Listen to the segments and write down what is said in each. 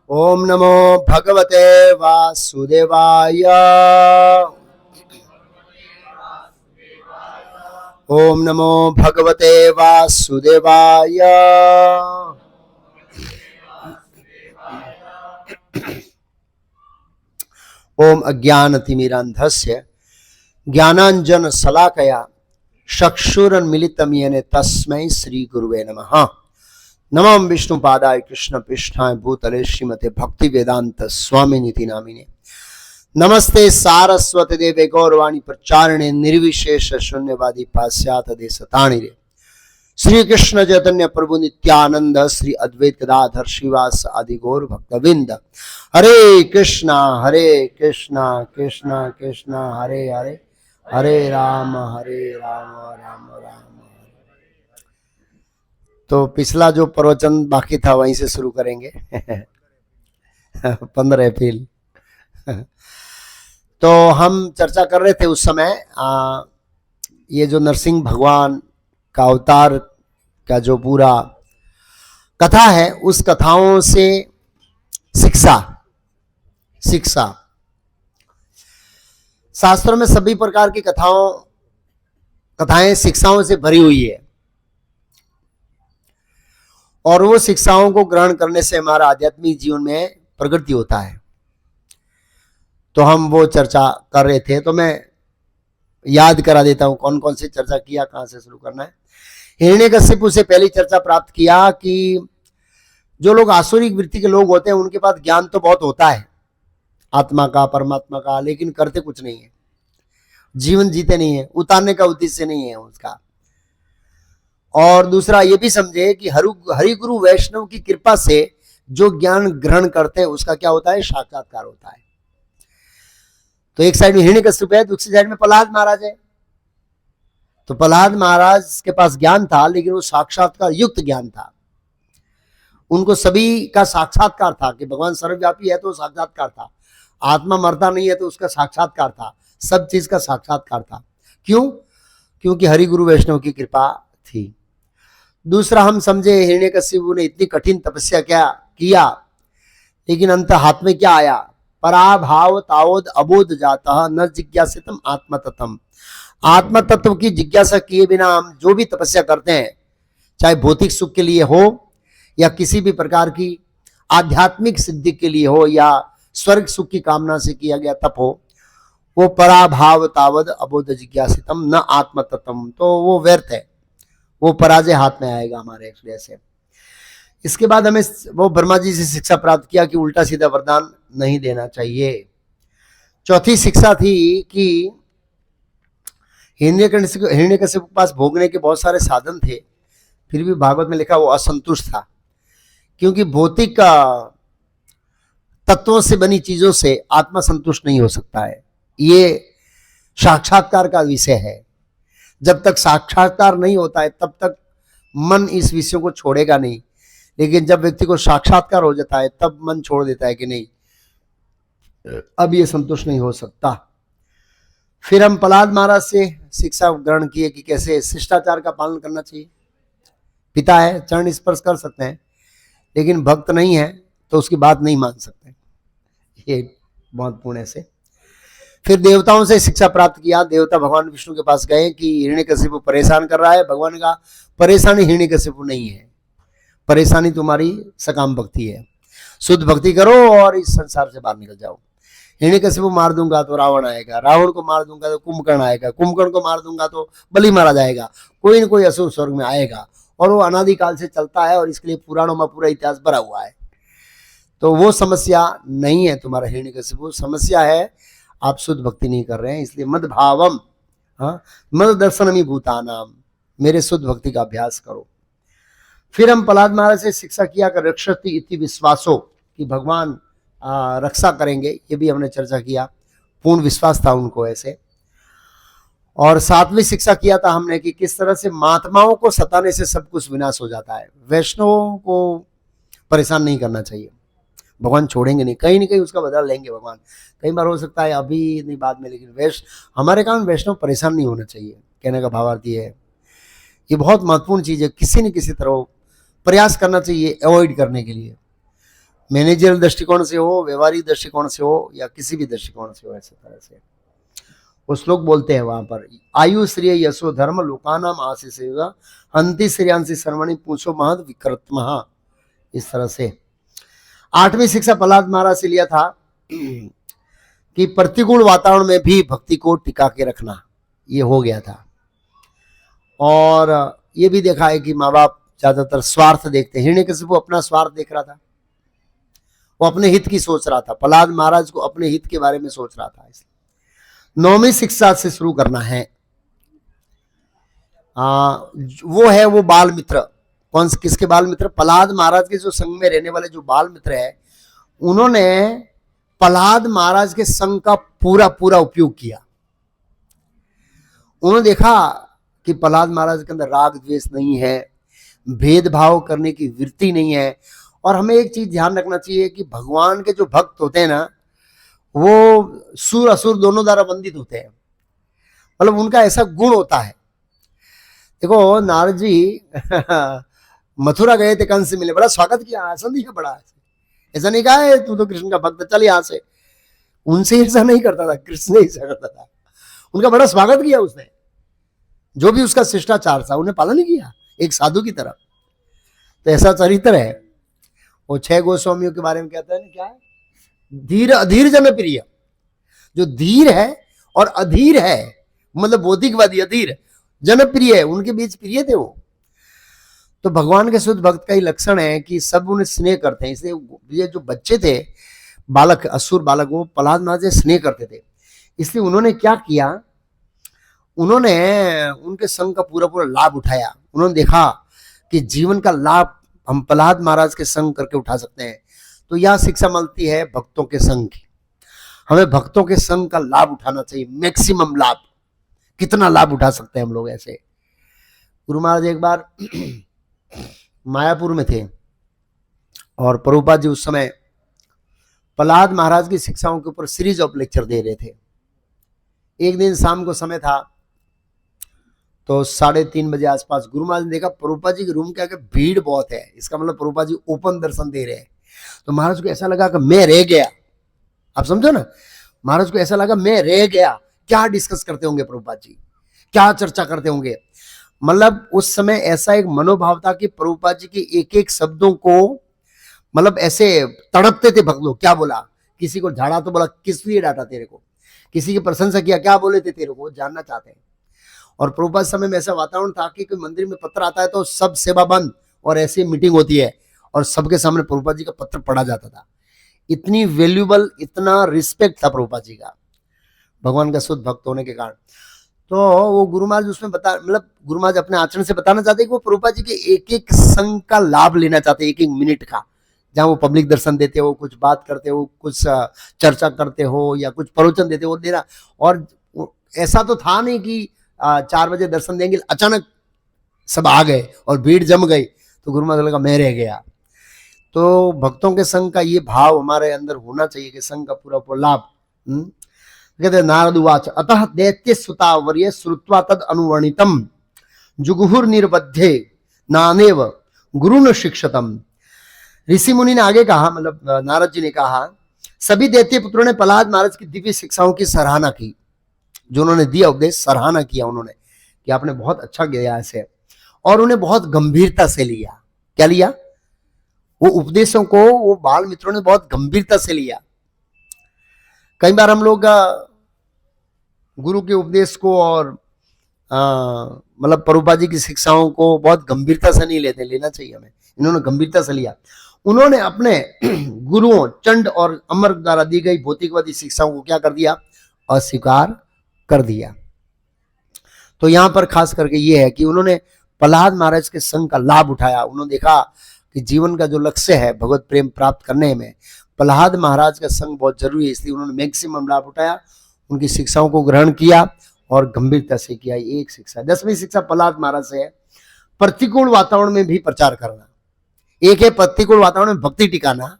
ओम नमो भगवते वासुदेवाय। ओम नमो भगवते वासुदेवाय। ओम अज्ञानतिमिरान्धस्य ज्ञानांजन शलाकया चक्षुरुन्मीलितं येन तस्मै श्री गुरुवे नमः। नमः विष्णुपादाय कृष्ण पृष्ठाय भूतले श्रीमते भक्ति वेदांत स्वामी नीति नामिने। नमस्ते सारस्वती देवे गौरवाणी प्रचारिणे निर्विशेष शून्यवादी पाश्चात्य देशतारिणे। श्री कृष्ण चैतन्य प्रभु नित्यानंद श्री अद्वैत गदाधर श्रीवास आदि गौर भक्तविंद। हरे कृष्णा कृष्णा कृष्णा हरे हरे, हरे राम राम राम। तो पिछला जो प्रवचन बाकी था वहीं से शुरू करेंगे 15 अप्रैल। तो हम चर्चा कर रहे थे उस समय ये जो नरसिंह भगवान का अवतार का जो पूरा कथा है, उस कथाओं से शिक्षा शास्त्रों में सभी प्रकार की कथाएं शिक्षाओं से भरी हुई है, और वो शिक्षाओं को ग्रहण करने से हमारा आध्यात्मिक जीवन में प्रगति होता है। तो हम वो चर्चा कर रहे थे, तो मैं याद करा देता हूं कौन कौन सी चर्चा किया, कहां से शुरू करना है। हिरण्यकशिपु से पहली चर्चा प्राप्त किया कि जो लोग आसुरिक वृत्ति के लोग होते हैं उनके पास ज्ञान तो बहुत होता है आत्मा का, परमात्मा का, लेकिन करते कुछ नहीं है, जीवन जीते नहीं है, उतारने का उद्देश्य नहीं है उसका। और दूसरा ये भी समझे कि हरि गुरु वैष्णव की कृपा से जो ज्ञान ग्रहण करते हैं उसका क्या होता है, साक्षात्कार होता है। तो एक साइड में हिरण्यकशिपु है, दूसरी साइड में प्रहलाद महाराज है। तो प्रहलाद महाराज के पास ज्ञान था, लेकिन वो साक्षात्कार युक्त ज्ञान था। उनको सभी का साक्षात्कार था कि भगवान सर्वव्यापी है तो साक्षात्कार था, आत्मा मरता नहीं है तो उसका साक्षात्कार था, सब चीज का साक्षात्कार था। क्यों? क्योंकि हरि गुरु वैष्णव की कृपा थी। दूसरा हम समझे हिरण्यकशिपु ने इतनी कठिन तपस्या क्या किया, लेकिन अंत हाथ में क्या आया, पराभाव तावद अबोध जाता न जिज्ञासितम आत्मतत्वम। आत्म तत्व की जिज्ञासा किए बिना हम जो भी तपस्या करते हैं, चाहे भौतिक सुख के लिए हो या किसी भी प्रकार की आध्यात्मिक सिद्धि के लिए हो या स्वर्ग सुख की कामना से किया गया तप हो, वो पराभाव तावद अबोध जिज्ञासितम न आत्म तत्वम, तो वो व्यर्थ है, वो पराजय हाथ में आएगा हमारे हृदय से। इसके बाद हमें वो ब्रह्मा जी से शिक्षा प्राप्त किया कि उल्टा सीधा वरदान नहीं देना चाहिए। चौथी शिक्षा थी कि हिरण्यकशिपु के पास भोगने के बहुत सारे साधन थे, फिर भी भागवत में लिखा वो असंतुष्ट था, क्योंकि भौतिक तत्वों से बनी चीजों से आत्मा संतुष्ट नहीं हो सकता है। ये साक्षात्कार का विषय है। जब तक साक्षात्कार नहीं होता है तब तक मन इस विषय को छोड़ेगा नहीं, लेकिन जब व्यक्ति को साक्षात्कार हो जाता है तब मन छोड़ देता है कि नहीं, अब ये संतुष्ट नहीं हो सकता। फिर हम प्रहलाद महाराज से शिक्षा ग्रहण किए कि कैसे शिष्टाचार का पालन करना चाहिए। पिता है, चरण स्पर्श कर सकते हैं, लेकिन भक्त नहीं है तो उसकी बात नहीं मान सकते, ये महत्वपूर्ण है से। फिर देवताओं से शिक्षा प्राप्त किया। देवता भगवान विष्णु के पास गए कि हिरण्यकशिपु परेशान कर रहा है। भगवान का परेशानी हिरण्यकशिपु नहीं है, परेशानी तुम्हारी सकाम भक्ति है, शुद्ध भक्ति करो और इस संसार से बाहर निकल जाओ। हिरण्यकशिपु मार दूंगा तो रावण आएगा, रावण को मार दूंगा तो कुंभकर्ण आएगा, कुंभकर्ण को मार दूंगा तो बलि मारा जाएगा, कोई न कोई असुर स्वर्ग में आएगा, और वो अनादिकाल से चलता है और इसके लिए पुराणों में पूरा इतिहास भरा हुआ है। तो वो समस्या नहीं है तुम्हारा हिरण्यकशिपु, समस्या है आप शुद्ध भक्ति नहीं कर रहे हैं, इसलिए मद भावम, मद दर्शनमी भूतानाम, मेरे शुद्ध भक्ति का अभ्यास करो। फिर हम प्रहलाद महाराज से शिक्षा किया कर रक्षति इति विश्वासो, कि भगवान रक्षा करेंगे, ये भी हमने चर्चा किया, पूर्ण विश्वास था उनको ऐसे। और सातवीं शिक्षा किया था हमने कि किस तरह से महात्माओं को सताने से सब कुछ विनाश हो जाता है। वैष्णवों को परेशान नहीं करना चाहिए, भगवान छोड़ेंगे नहीं, कहीं ना कहीं उसका बदला लेंगे भगवान। कई बार हो सकता है अभी नहीं बाद में, लेकिन हमारे कारण वैष्णव परेशान नहीं होना चाहिए, कहने का भावार्थ ये है। ये बहुत महत्वपूर्ण चीज़ है, किसी न किसी तरह प्रयास करना चाहिए अवॉइड करने के लिए। मैनेजरल दृष्टिकोण से हो, व्यवहारिक दृष्टिकोण से हो, या किसी भी दृष्टिकोण से हो, ऐसे तरह से वो श्लोक बोलते हैं वहां पर, आयु श्रेय यशो धर्म लोकानाम आशीष हंति श्रेयांसी सर्वणि पूछो महद विक्रतमः, इस तरह से। 8वीं शिक्षा प्रहलाद महाराज से लिया था कि प्रतिकूल वातावरण में भी भक्ति को टिका के रखना, ये हो गया था। और ये भी देखा है कि माँ बाप ज्यादातर स्वार्थ देखते हैं। हिरण्यकशिपु अपना स्वार्थ देख रहा था, वो अपने हित की सोच रहा था, प्रहलाद महाराज को अपने हित के बारे में सोच रहा था। इसलिए 9वीं शिक्षा से शुरू करना है। वो है वो बाल मित्र। कौन किसके बाल मित्र? प्रहलाद महाराज के जो संग में रहने वाले जो बाल मित्र है, उन्होंने प्रहलाद महाराज के संग का पूरा पूरा उपयोग किया। उन्होंने देखा कि प्रहलाद महाराज के अंदर राग द्वेष नहीं है, भेदभाव करने की वृत्ति नहीं है। और हमें एक चीज ध्यान रखना चाहिए कि भगवान के जो भक्त होते हैं ना, वो सुर असुर दोनों द्वारा वंदित होते हैं, मतलब उनका ऐसा गुण होता है। देखो नारद जी मथुरा गए थे, कंस से मिले, बड़ा स्वागत किया, आसन दिया बड़ा, ऐसा नहीं कहा है तू तो कृष्ण का भक्त, चल यहां से। उनसे ऐसा नहीं करता था, कृष्ण ऐसा करता था। उनका बड़ा स्वागत किया उसने, जो भी उसका शिष्टाचार था उन्हें पालन किया एक साधु की तरह। तो ऐसा चरित्र है। वो 6 गोस्वामियों के बारे में कहते हैं ना, क्या है? धीर अधीर जन प्रिय। जो धीर है और अधीर है, मतलब बौद्धिकवादी अधीर जनप्रिय है, उनके बीच प्रिय थे वो। तो भगवान के शुद्ध भक्त का ही लक्षण है कि सब उन्हें स्नेह करते हैं। इसलिए ये जो बच्चे थे, बालक, असुर बालक, वो प्रहलाद महाराज से स्नेह करते थे। इसलिए उन्होंने क्या किया, उन्होंने उनके संग का पूरा पूरा लाभ उठाया। उन्होंने देखा कि जीवन का लाभ हम प्रहलाद महाराज के संग करके उठा सकते हैं। तो यह शिक्षा मिलती है भक्तों के संग की। हमें भक्तों के संग का लाभ उठाना चाहिए, मैक्सिमम लाभ। कितना लाभ उठा सकते हैं हम लोग ऐसे। गुरु महाराज एक बार मायापुर में थे और प्रभुपाद जी उस समय प्रहलाद महाराज की शिक्षाओं के ऊपर सीरीज ऑफ लेक्चर दे रहे थे। एक दिन शाम को समय था, तो 3:30 बजे आसपास गुरु महाराज ने देखा प्रभुपाद जी के रूम के आगे भीड़ बहुत है। इसका मतलब प्रभुपाद जी ओपन दर्शन दे रहे हैं। तो महाराज को ऐसा लगा कि मैं रह गया। आप समझो ना, महाराज को ऐसा लगा मैं रह गया। क्या डिस्कस करते होंगे प्रभुपाद जी, क्या चर्चा करते होंगे। मतलब उस समय ऐसा एक मनोभाव था कि प्रभुपाद जी के एक एक शब्दों को मतलब ऐसे तड़पते थे भक्त लोग। क्या बोला, किसी को झाड़ा तो बोला किस लिए डांटा तेरे को, किसी की प्रशंसा किया, क्या बोले थे तेरे को, जानना चाहते हैं। और प्रभुपाद समय में ऐसा वातावरण था कि कोई मंदिर में पत्र आता है तो सब सेवा बंद और ऐसी मीटिंग होती है और सबके सामने प्रभुपाद जी का पत्र पढ़ा जाता था। इतनी वैल्यूबल, इतना रिस्पेक्ट था प्रभुपाद जी का, भगवान का शुद्ध भक्त होने के कारण। तो वो गुरु महाराज उसमें मतलब गुरु महाराज अपने आचरण से बताना चाहते कि वो प्रभुपाद जी के एक एक संग का लाभ लेना चाहते, एक एक मिनट का, जहां वो पब्लिक दर्शन देते हो, कुछ बात करते हो, कुछ चर्चा करते हो या कुछ प्रवचन देते हो, देना। और ऐसा तो था नहीं कि 4 बजे दर्शन देंगे, अचानक सब आ गए और भीड़ जम गई। तो गुरु महाराज लगा मैं रह गया। तो भक्तों के संग का ये भाव हमारे अंदर होना चाहिए कि संग का पूरा पूरा लाभ। कहते नारद उवाच अतः दैत्य सुतावर्य श्रुत्वा तद अनुवर्णितम जुगुहुर निर्बध्ये नानेव गुरुन शिक्षतम। ऋषि मुनि ने आगे कहा, मतलब नारद जी ने कहा, सभी दैत्य पुत्रों ने प्रहलाद महाराज की दिव्य शिक्षाओं की सराहना की, जो उन्होंने दिया उपदेश, सराहना किया उन्होंने कि आपने बहुत अच्छा किया ऐसे, और उन्हें बहुत गंभीरता से लिया। क्या लिया? वो उपदेशों को वो बाल मित्रों ने बहुत गंभीरता से लिया। कई बार हम लोग गुरु के उपदेश को और मतलब प्रभुपाद जी की शिक्षाओं को बहुत गंभीरता से नहीं लेते, लेना चाहिए हमें। इन्होंने गंभीरता से लिया। उन्होंने अपने गुरुओं चंड और अमर द्वारा दी गई भौतिकवादी शिक्षाओं को क्या कर दिया? अस्वीकार कर दिया। तो यहां पर खास करके ये है कि उन्होंने प्रहलाद महाराज के संग का लाभ उठाया। उन्होंने देखा कि जीवन का जो लक्ष्य है भगवत प्रेम प्राप्त करने में, प्रहलाद महाराज का संग बहुत जरूरी है। इसलिए उन्होंने मैक्सिमम लाभ उठाया, उनकी शिक्षाओं को ग्रहण किया और गंभीरता से किया। एक शिक्षा। 10वीं शिक्षा प्रहलाद महाराज से है, प्रतिकूल वातावरण में भी प्रचार करना। एक है प्रतिकूल वातावरण में भक्ति टिकाना,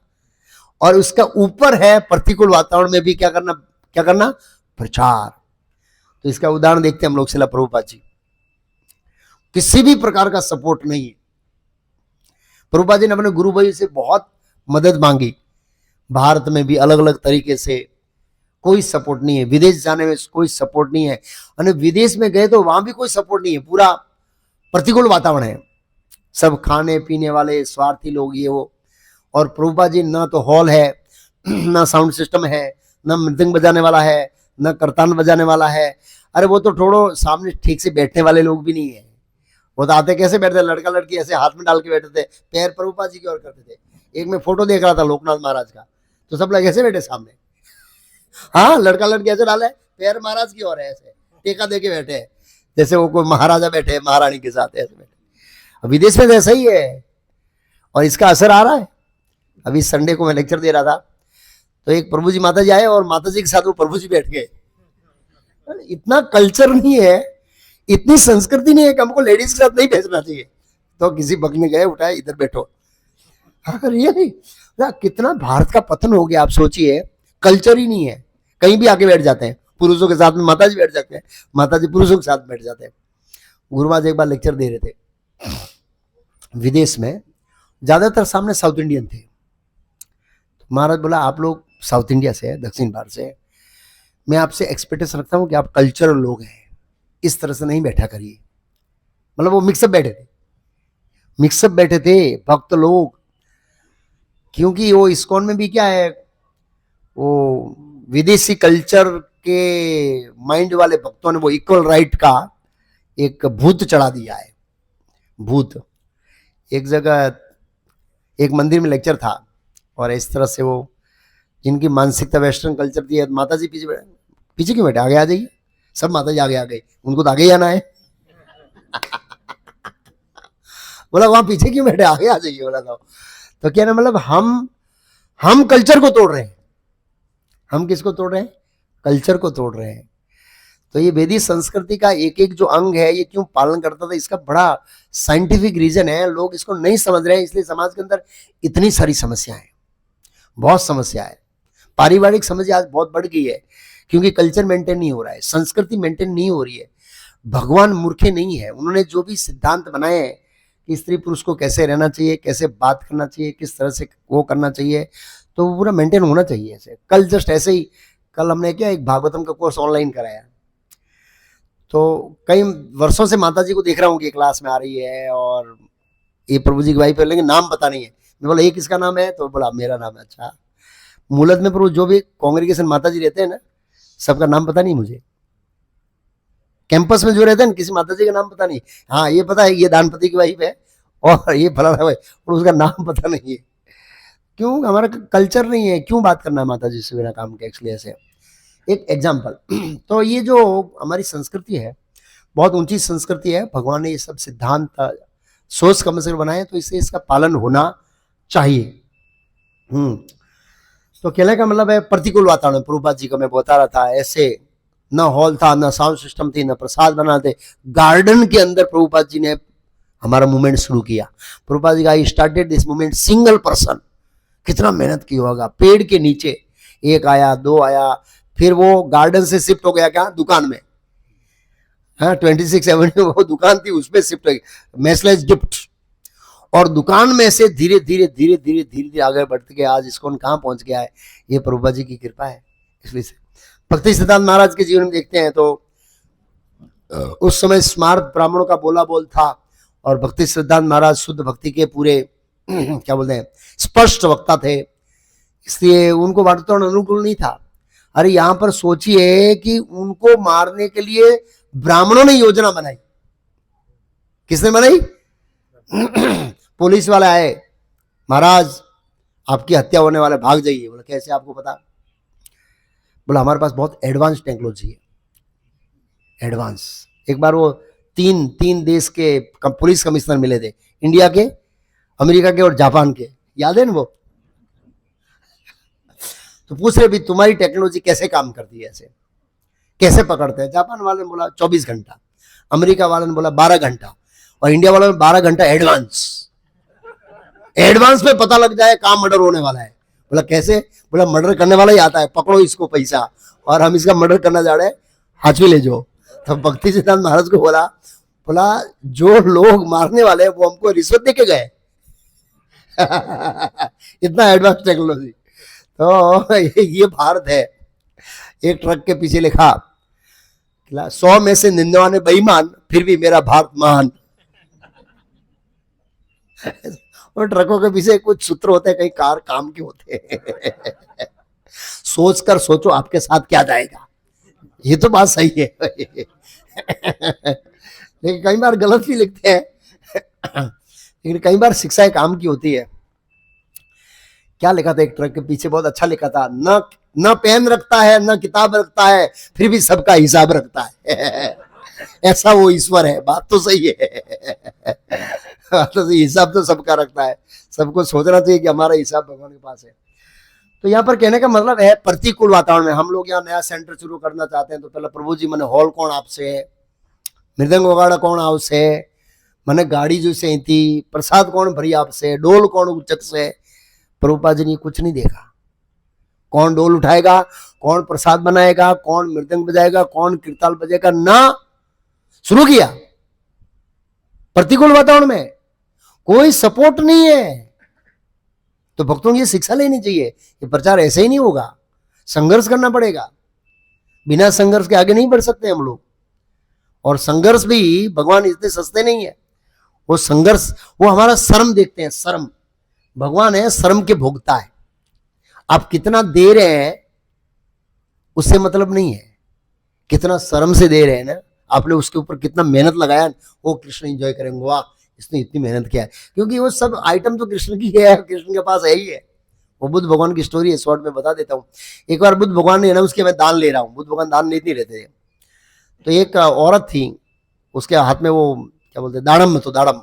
और उसका ऊपर है प्रतिकूल वातावरण में भी क्या करना? प्रचार। तो इसका उदाहरण देखते हैं हम लोग। शिला प्रभुपाद जी किसी भी प्रकार का सपोर्ट नहीं है। प्रभुपाद जी ने अपने गुरु भाई से बहुत मदद मांगी भारत में भी अलग अलग तरीके से कोई सपोर्ट नहीं है, विदेश जाने में कोई सपोर्ट नहीं है, और विदेश में गए तो वहां भी कोई सपोर्ट नहीं है, पूरा प्रतिकूल वातावरण है, सब खाने पीने वाले स्वार्थी लोग ये वो। और प्रभुपाद जी ना तो हॉल है, ना साउंड सिस्टम है, ना मृदंग बजाने वाला है, ना करतान बजाने वाला है। अरे वो तो थोड़ो सामने ठीक से बैठने वाले लोग भी नहीं है। वो तो आते कैसे बैठते, लड़का लड़की ऐसे हाथ में डाल के बैठे थे, पैर प्रभुपाद जी की ओर करते थे। एक में फोटो देख रहा था लोकनाथ महाराज का, तो सब लोग ऐसे बैठे सामने, हाँ लड़का लड़की ऐसे डाले, पैर महाराज की ओर है, ऐसे टेका दे के बैठे, जैसे वो कोई महाराजा बैठे महारानी के साथ ऐसे बैठे। विदेश में ऐसा ही है, और इसका असर आ रहा है। अभी संडे को मैं लेक्चर दे रहा था, तो एक प्रभु जी माता जी आए, और माता जी के साथ वो प्रभु जी बैठ गए। इतना कल्चर नहीं है, इतनी संस्कृति नहीं है कि हमको लेडीज के साथ नहीं बैठना चाहिए। तो किसी बगने गए, उठाए, इधर बैठो। रियली कितना भारत का पतन हो गया, आप सोचिए, कल्चर ही नहीं है, कहीं भी आके बैठ जाते हैं। पुरुषों के साथ में माता जी बैठ जाते हैं, माता जी पुरुषों के साथ बैठ जाते हैं। गुरुवार एक बार लेक्चर दे रहे थे, विदेश में ज्यादातर सामने साउथ इंडियन थे। महाराज बोला, आप लोग साउथ इंडिया से है, दक्षिण भारत से, मैं आपसे एक्सपेक्टेशन रखता हूं कि आप कल्चरल लोग हैं, इस तरह से नहीं बैठा करिए। मतलब वो मिक्सअप बैठे थे भक्त लोग, क्योंकि वो इस्कॉन में भी क्या है, वो विदेशी कल्चर के माइंड वाले भक्तों ने वो इक्वल राइट का एक भूत चढ़ा दिया है। भूत, एक जगह एक मंदिर में लेक्चर था, और इस तरह से वो जिनकी मानसिकता वेस्टर्न कल्चर दी है, माता जी पीछे क्यों बैठे, आगे आ जाइए। सब माता जी आगे आ गई, उनको तो आगे ही आना है। बोला वहां पीछे क्यों बैठे, आगे आ जाइए। बोला तो क्या ना, मतलब हम कल्चर को तोड़ रहे हैं। हम किसको तोड़ रहे हैं, कल्चर को तोड़ रहे हैं। तो ये वैदिक संस्कृति का एक एक जो अंग है, ये क्यों पालन करता था, इसका बड़ा साइंटिफिक रीजन है। लोग इसको नहीं समझ रहे हैं, इसलिए समाज के अंदर इतनी सारी समस्याएं, बहुत समस्या है। पारिवारिक समस्या आज बहुत बढ़ गई है, क्योंकि कल्चर मेंटेन नहीं हो रहा है, संस्कृति मेंटेन नहीं हो रही है। भगवान मूर्खे नहीं है, उन्होंने जो भी सिद्धांत बनाए हैं कि स्त्री पुरुष को कैसे रहना चाहिए, कैसे बात करना चाहिए, किस तरह से वो करना चाहिए, तो वो पूरा मेंटेन होना चाहिए। ऐसे कल जस्ट ऐसे ही, कल हमने क्या एक भागवतम का कोर्स ऑनलाइन कराया, तो कई वर्षों से माता जी को देख रहा हूँ कि क्लास में आ रही है, और ये प्रभु जी की वाइफ है, लेकिन नाम पता नहीं है। मैं बोला ये किसका नाम है, तो बोला मेरा नाम है। अच्छा, मूलत में प्रभु जो भी कांग्रेगेशन माता जी रहते हैं ना, सबका नाम पता नहीं मुझे। कैंपस में जो रहते हैं किसी माता जी का नाम पता नहीं, हाँ ये पता है ये दानपति की वाइफ है, और ये फलाना भाई, और उसका नाम पता नहीं है। क्यों, हमारा कल्चर नहीं है, क्यों बात करना है माता जी से बिना काम के। एक्चुअली ऐसे एक एग्जाम्पल, तो ये जो हमारी संस्कृति है, बहुत ऊंची संस्कृति है। भगवान ने ये सब सिद्धांत सोच समझ कर बनाए, तो इससे इसका पालन होना चाहिए। तो कहने का मतलब है प्रतिकूल वातावरण। प्रभुपाद जी को मैं बता रहा था, ऐसे न हॉल था, न साउंड सिस्टम थी, न प्रसाद बनाते, गार्डन के अंदर प्रभुपाद जी ने हमारा मूवमेंट शुरू किया। प्रभुपाद जी का I started this movement single person, कितना मेहनत की होगा। पेड़ के नीचे एक आया, दो आया, फिर वो गार्डन से शिफ्ट हो गया क्या, दुकान में। हाँ 26 एवेन्यू वो दुकान थी, उसमें शिफ्ट हो गया, मैसलेज गिफ्ट। और दुकान में से धीरे धीरे धीरे धीरे धीरे धीरे आगे बढ़ते के आज इसको कहाँ पहुंच गया है, ये प्रभुपाद जी की कृपा है। इसलिए से भक्ति सिद्धांत महाराज के जीवन में देखते हैं, तो उस समय स्मार्त ब्राह्मणों का बोला बोल था, और भक्ति सिद्धांत महाराज शुद्ध भक्ति के पूरे क्या बोलते हैं, स्पष्ट वक्ता थे, इसलिए उनको वातावरण अनुकूल नहीं था। अरे यहां पर सोचिए कि उनको मारने के लिए ब्राह्मणों ने योजना बनाई। किसने बनाई? पुलिस वाले आए, महाराज आपकी हत्या होने वाला, भाग जाइए। बोला कैसे आपको पता? बोला हमारे पास बहुत एडवांस टेक्नोलॉजी है, एडवांस। एक बार वो तीन देश के पुलिस कमिश्नर मिले थे, इंडिया के, अमेरिका के और जापान के, याद है ना वो? तो पूछ रहे भी तुम्हारी टेक्नोलॉजी कैसे काम करती है, ऐसे कैसे पकड़ते हैं? जापान वाले ने बोला 24 घंटा, अमेरिका वाले ने बोला 12 घंटा, और इंडिया वालों ने 12 घंटा एडवांस। एडवांस में पता लग जाए कहां मर्डर होने वाला है। बोला कैसे? बोला मर्डर करने वाला ही आता है, पकड़ो इसको पैसा, और हम इसका मर्डर करना जा रहे हैं, हाथ में ले जाओ। तो भक्ति सिद्धांत महाराज को बोला जो लोग मारने वाले हैं वो हमको रिश्वत दे के गए। इतना एडवांस टेक्नोलॉजी। तो ये भारत है। एक ट्रक के पीछे लिखा 100 में से 99 बेईमान, फिर भी मेरा भारत महान। और ट्रकों के पीछे कुछ सूत्र होते हैं, कई कार काम के होते हैं। सोचकर सोचो आपके साथ क्या जाएगा। ये तो बात सही है। लेकिन कई बार गलत भी लिखते हैं, लेकिन कई बार शिक्षाएं काम की होती है। क्या लिखा था एक ट्रक के पीछे, बहुत अच्छा लिखा था, न पेन रखता है न किताब रखता है, फिर भी सबका हिसाब रखता है। ऐसा वो ईश्वर है। बात तो सही है। तो हिसाब तो सबका रखता है। सबको सोचना चाहिए कि हमारा हिसाब भगवान के पास है। तो यहाँ पर कहने का मतलब है प्रतिकूल वातावरण में हम लोग यहाँ नया सेंटर शुरू करना चाहते हैं, तो पहले प्रभु जी मैंने हॉल कौन आपसे, मृदंग वगाड़ा कौन आपसे, मैंने गाड़ी जो से थी, प्रसाद कौन भरी आपसे, डोल कौन उच्चक से। प्रभुपाद जी ने कुछ नहीं देखा। कौन डोल उठाएगा, कौन प्रसाद बनाएगा, कौन मृदंग बजाएगा, कौन कीर्ताल बजेगा, ना शुरू किया। प्रतिकूल वातावरण में कोई सपोर्ट नहीं है। तो भक्तों की शिक्षा लेनी चाहिए, ये प्रचार ऐसे ही नहीं होगा, संघर्ष करना पड़ेगा। बिना संघर्ष के आगे नहीं बढ़ सकते हम लोग। और संघर्ष भी भगवान इतने सस्ते नहीं है। वो संघर्ष, वो हमारा श्रम देखते हैं। श्रम भगवान है, श्रम के भोगता है। आप कितना दे रहे हैं उससे मतलब नहीं है, कितना श्रम से दे रहे हैं ना, आपने उसके ऊपर कितना मेहनत लगाया, वो कृष्ण एंजॉय करेंगे, वाह इसने इतनी मेहनत किया है। क्योंकि वो सब आइटम तो कृष्ण की है, कृष्ण के पास है ही है। वो बुद्ध भगवान की स्टोरी है, शॉर्ट में बता देता हूँ। एक बार बुद्ध भगवान ने अनाउंस किया मैं दान ले रहा हूँ। बुद्ध भगवान दान नहीं रहते थे। तो एक औरत थी, उसके हाथ में वो क्या बोलते दाड़म, तो दाड़म,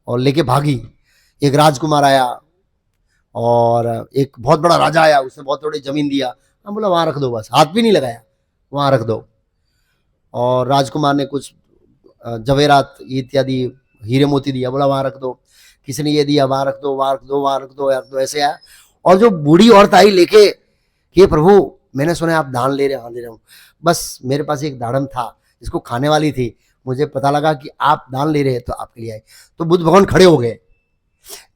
और लेके भागी। एक राजकुमार आया और एक बहुत बड़ा राजा आया, उसने बहुत बड़ी जमीन दिया। हम बोला वहां रख दो, बस हाथ भी नहीं लगाया, वहां रख दो। और राजकुमार ने कुछ जवेरात इत्यादि हीरे मोती दिया, बोला वहां रख दो। किसी ने ये दिया, वहां रख दो, वहां रख दो, वहां रख दो, रख दो, ऐसे आया। और जो बूढ़ी औरत आई लेके कि प्रभु मैंने सुना आप दान ले रहे हैं। हाँ ले रहा हूँ, बस मेरे पास एक दाड़म था, इसको खाने वाली थी, मुझे पता लगा कि आप दान ले रहे हैं तो आपके लिए आए। तो बुद्ध भगवान खड़े हो गए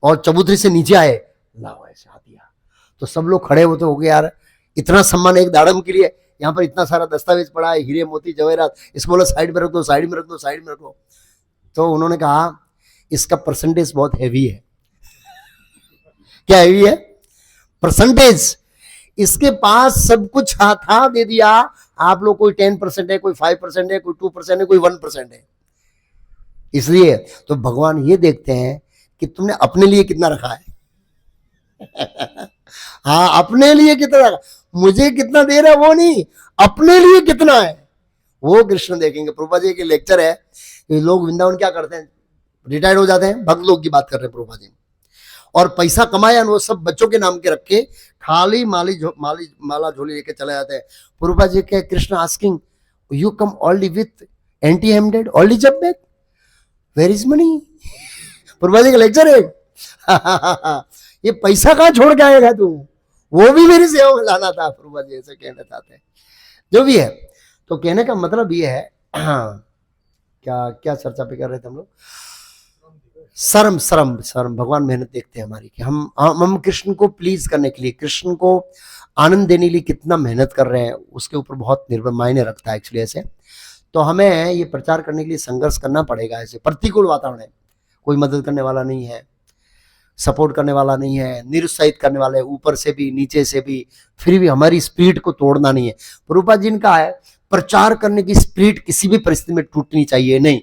और चबूतरी से नीचे आए, लाओ ऐसे हाथ दिया। तो सब लोग खड़े होते हो गए, यार इतना सम्मान एक दाड़म के लिए, यहाँ पर इतना सारा दस्तावेज पड़ा है, हीरे मोती जवेरात, इसको बोला साइड में रख दो, साइड में रख दो, साइड में रखो। तो उन्होंने कहा इसका परसेंटेज बहुत हैवी है। क्या हैवी है? परसेंटेज। इसके पास सब कुछ था, दे दिया। आप लोग कोई 10% है, कोई 5% है, कोई 2% है, कोई 1% है। इसलिए तो भगवान ये देखते हैं कि तुमने अपने लिए कितना रखा है। हाँ अपने लिए कितना रखा, मुझे कितना दे रहा है वो नहीं, अपने लिए कितना है वो कृष्ण देखेंगे। प्रभुपाद जी के लेक्चर है, ये लोग वृंदावन क्या करते हैं, रिटायर्ड हो जाते हैं, भक्त लोग की बात कर रहे हैं प्रभुपाद जी, और पैसा कमाया वो सब बच्चों के नाम के रख के खाली माला झोली लेके चले जाते हैं। प्रभुपाद जी के Krishna asking you come only with anti हेमडेड ओनली जब back, where is money. Prabhupada ji का लेक्चर है। ये पैसा कहां छोड़ के आएगा तू, वो भी मेरी सेवा में लाना था। प्रभुपाद जी ऐसे कहना चाहते हैं। जो भी है, तो कहने का मतलब ये है, क्या क्या चर्चा पे कर रहे थे हम लोग, शर्म शर्म शर्म। भगवान मेहनत देखते हैं हमारी कि हम कृष्ण को प्लीज करने के लिए, कृष्ण को आनंद देने के लिए कितना मेहनत कर रहे हैं, उसके ऊपर बहुत निर्भर मायने रखता है एक्चुअली ऐसे। तो हमें ये प्रचार करने के लिए संघर्ष करना पड़ेगा। ऐसे प्रतिकूल वातावरण है, कोई मदद करने वाला नहीं है, सपोर्ट करने वाला नहीं है, निरुत्साहित करने वाले ऊपर से भी नीचे से भी, फिर भी हमारी स्पिरिट को तोड़ना नहीं है। प्रभुपाद जी का है प्रचार करने की स्पिरिट किसी भी परिस्थिति में टूटनी चाहिए नहीं,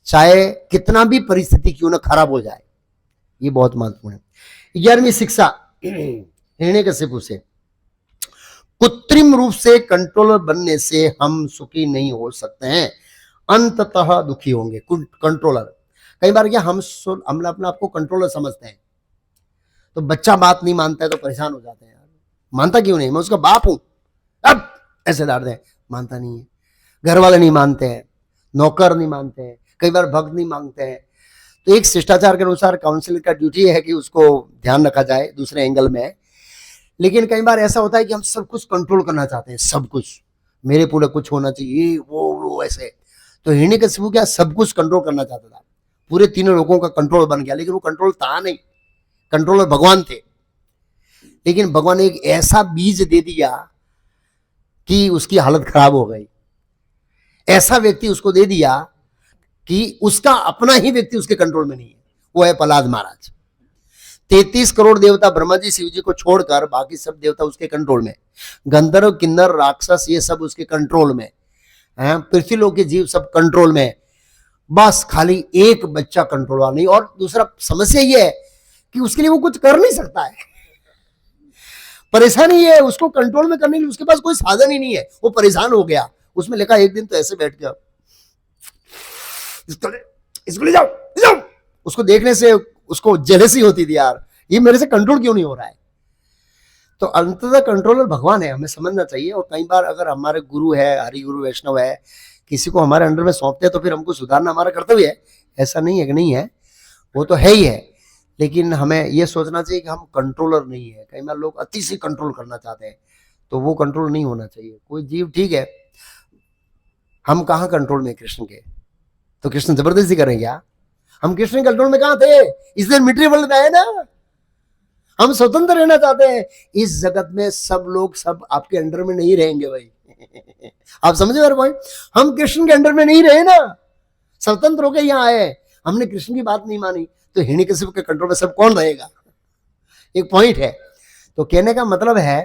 चाहे कितना भी परिस्थिति क्यों ना खराब हो जाए। ये बहुत महत्वपूर्ण है। 11वीं शिक्षा हिरण्यकशिपु से, कृत्रिम रूप से कंट्रोलर बनने से हम सुखी नहीं हो सकते हैं, अंततः दुखी होंगे। कंट्रोलर, कई बार क्या हम अपने आप को कंट्रोलर समझते हैं, तो बच्चा बात नहीं मानता है तो परेशान हो जाते हैं, यार मानता क्यों नहीं, मैं उसका बाप हूं, अब ऐसे डांट दें, मानता नहीं है। घर वाले नहीं मानते हैं, नौकर नहीं मानते हैं, कई बार भक्त नहीं मांगते हैं। तो एक शिष्टाचार के अनुसार काउंसलर का ड्यूटी है कि उसको ध्यान रखा जाए दूसरे एंगल में। लेकिन कई बार ऐसा होता है कि हम सब कुछ कंट्रोल करना चाहते हैं, सब कुछ मेरे पूरा कुछ होना चाहिए, वो ऐसे। तो हिरण्यकशिपु क्या सब कुछ कंट्रोल करना चाहता था, पूरे तीनों लोगों का कंट्रोल बन गया, लेकिन वो कंट्रोल था नहीं, कंट्रोलर भगवान थे। लेकिन भगवान ने एक ऐसा बीज दे दिया कि उसकी हालत खराब हो गई। ऐसा व्यक्ति उसको दे दिया कि उसका अपना ही व्यक्ति उसके कंट्रोल में नहीं है। वो है प्रहलाद महाराज। 33 करोड़ देवता ब्रह्मा जी शिव जी को छोड़कर बाकी सब देवता उसके कंट्रोल में, गंधर्व किन्नर राक्षस ये सब उसके कंट्रोल में, पृथ्वी लोक के जीव सब कंट्रोल में, बस खाली एक बच्चा कंट्रोल वाला नहीं। और दूसरा समस्या ये है कि उसके लिए वो कुछ कर नहीं सकता है। परेशानी ये है उसको कंट्रोल में करने के लिए उसके पास कोई साधन ही नहीं है। वो परेशान हो गया। उसमें लिखा एक दिन तो ऐसे बैठ गया, इसको ले जाओ। उसको देखने से उसको जेलसी होती थी, यार ये मेरे से कंट्रोल क्यों नहीं हो रहा है। तो अंततः कंट्रोलर भगवान है, हमें समझना चाहिए। और कई बार अगर हमारे गुरु है, हरि गुरु वैष्णव है, किसी को हमारे अंडर में सौंपते हैं तो फिर हमको सुधारना हमारा कर्तव्य है। ऐसा नहीं है कि नहीं है, वो तो है ही है। लेकिन हमें यह सोचना चाहिए कि हम कंट्रोलर नहीं है। कई बार लोग अति से कंट्रोल करना चाहते हैं, तो वो कंट्रोल नहीं होना चाहिए। कोई जीव ठीक है, हम कहाँ कंट्रोल में कृष्ण के, तो कृष्ण जबरदस्ती करें क्या? हम कृष्ण कंट्रोल में कहाँ थे? इसलिए मिलिट्री वर्ल्ड में है ना। हम स्वतंत्र रहना चाहते हैं। इस जगत में सब लोग सब आपके अंडर में नहीं रहेंगे भाई। आप समझे मेरा पॉइंट? हम कृष्ण के अंडर में नहीं रहे ना, स्वतंत्र होकर यहाँ आए। हमने कृष्ण की बात नहीं मानी तो हिरण्यकशिपु के कंट्रोल में सब कौन रहेगा? एक पॉइंट है। तो कहने का मतलब है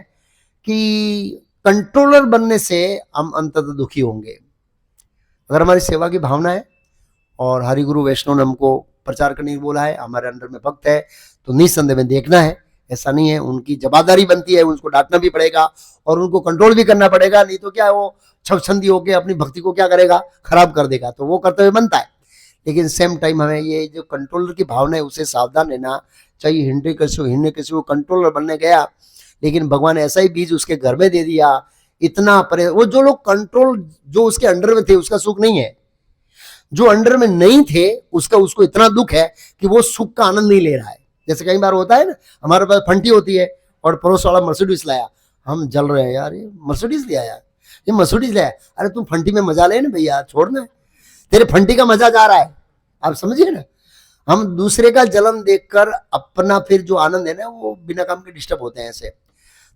कि कंट्रोलर बनने से हम अंततः दुखी होंगे। अगर हमारी सेवा की भावना है और हरि गुरु वैष्णव ने हमको प्रचार करने को बोला है, हमारे अंडर में भक्त है, तो निस्संदेह में देखना है। ऐसा नहीं है, उनकी जवाबदारी बनती है, उनको डांटना भी पड़ेगा और उनको कंट्रोल भी करना पड़ेगा। नहीं तो क्या वो छवछंदी होकर अपनी भक्ति को क्या करेगा? खराब कर देगा। तो वो कर्तव्य बनता है। लेकिन सेम टाइम हमें ये जो कंट्रोलर की भावना है उसे सावधान रहना चाहिए। हिरण्यकशिपु कंट्रोलर बनने गया, लेकिन भगवान ऐसा ही बीज उसके घर में दे दिया। इतना वो जो लोग कंट्रोल जो उसके अंडर में थे उसका सुख नहीं है, जो अंडर में नहीं थे उसको इतना दुख है कि वो सुख का आनंद नहीं ले रहा है। जैसे कई बार होता है ना, हमारे पास फंटी होती है और पड़ोस वाला मर्सिडीज लाया, हम जल रहे हैं, यार ये मर्सिडीज लिया, यार ये मर्सिडीज लाया। अरे तुम फंटी में मजा ले ना भैया, छोड़ना, तेरे फंटी का मजा जा रहा है। आप समझिए ना, हम दूसरे का जलन देखकर अपना फिर जो आनंद है ना वो बिना काम के डिस्टर्ब होते हैं। ऐसे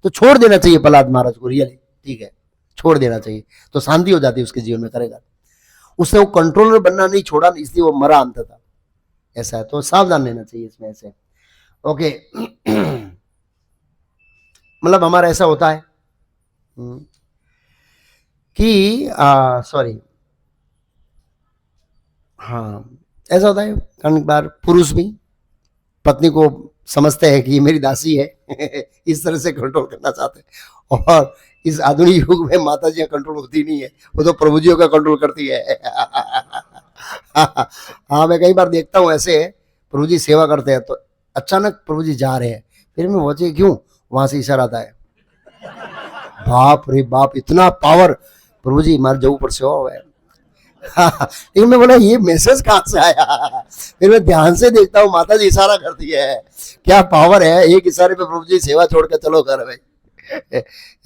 तो छोड़ देना चाहिए प्रहलाद महाराज को, रियली ठीक है, छोड़ देना चाहिए तो शांति हो जाती है उसके जीवन में। करेगा उसने वो कंट्रोलर बनना नहीं छोड़ा, इसलिए वो मरा अंततः। ऐसा है, तो सावधान रहना चाहिए इसमें। ऐसे ओके मतलब हमारा ऐसा होता है कि सॉरी हाँ, ऐसा होता है कई बार पुरुष भी पत्नी को समझते हैं कि ये मेरी दासी है इस तरह से कंट्रोल करना चाहते हैं। और इस आधुनिक युग में माता जी का कंट्रोल होती नहीं है, वो तो प्रभु जी का कंट्रोल करती है। हाँ, मैं कई बार देखता हूँ ऐसे प्रभु जी सेवा करते हैं तो अचानक प्रभु जी जा रहे हैं, फिर मैं पहुंचे क्यों, वहां से इशारा आता है, बाप रे बाप इतना पावर, प्रभु जी मार जाऊ पर से हो है। लेकिन मैं बोला ये मैसेज कहाँ से आया? फिर मैं ध्यान से देखता हूँ, माता जी इशारा करती है, क्या पावर है, एक इशारे पे प्रभु जी सेवा छोड़ के चलो घर भाई।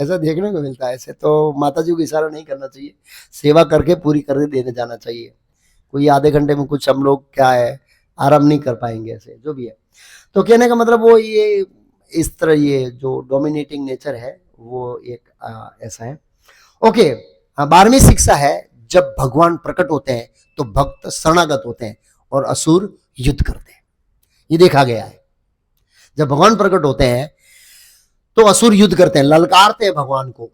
ऐसा देखने को मिलता है। ऐसे तो माता जी को इशारा नहीं करना चाहिए, सेवा करके पूरी कर देने जाना चाहिए। कोई आधे घंटे में कुछ हम लोग क्या है आराम नहीं कर पाएंगे, ऐसे जो भी है। तो कहने का मतलब वो ये इस तरह ये जो डोमिनेटिंग नेचर है वो एक ऐसा है। ओके, 12वीं शिक्षा है, जब भगवान प्रकट होते हैं तो भक्त शरणागत होते हैं और असुर युद्ध करते हैं। ये देखा गया है, जब भगवान प्रकट होते हैं तो असुर युद्ध करते हैं, ललकारते हैं भगवान को,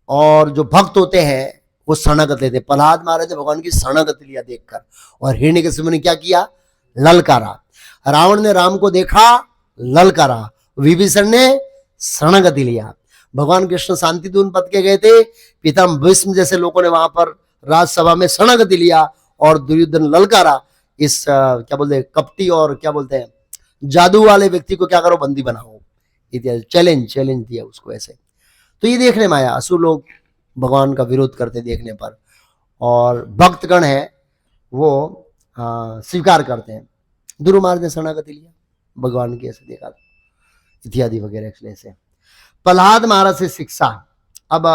और जो भक्त होते हैं वो शरणागत लेते हैं। प्रहलाद महाराज ने भगवान की शरणागत लिया देखकर, और हिरण्यकशिपु ने क्या किया? ललकारा। रावण ने राम को देखा, ललकारा। विभीषण ने शरणागति लिया। भगवान कृष्ण शांति दून पद के गए थे, पितामह भीष्म जैसे लोगों ने वहां पर राजसभा में शरणागति लिया, और दुर्योधन ललकारा इस क्या बोलते हैं कपटी और क्या बोलते हैं जादू वाले व्यक्ति को, क्या करो बंदी बनाओ, चैलेंज दिया उसको। ऐसे तो ये देखने में आया, असुर लोग भगवान का विरोध करते देखने पर, और भक्तगण है वो स्वीकार करते हैं। ध्रुव महाराज ने शरणागति लिया भगवान की, ऐसे देखा इत्यादि वगैरह। ऐसे प्रहलाद महाराज से शिक्षा। अब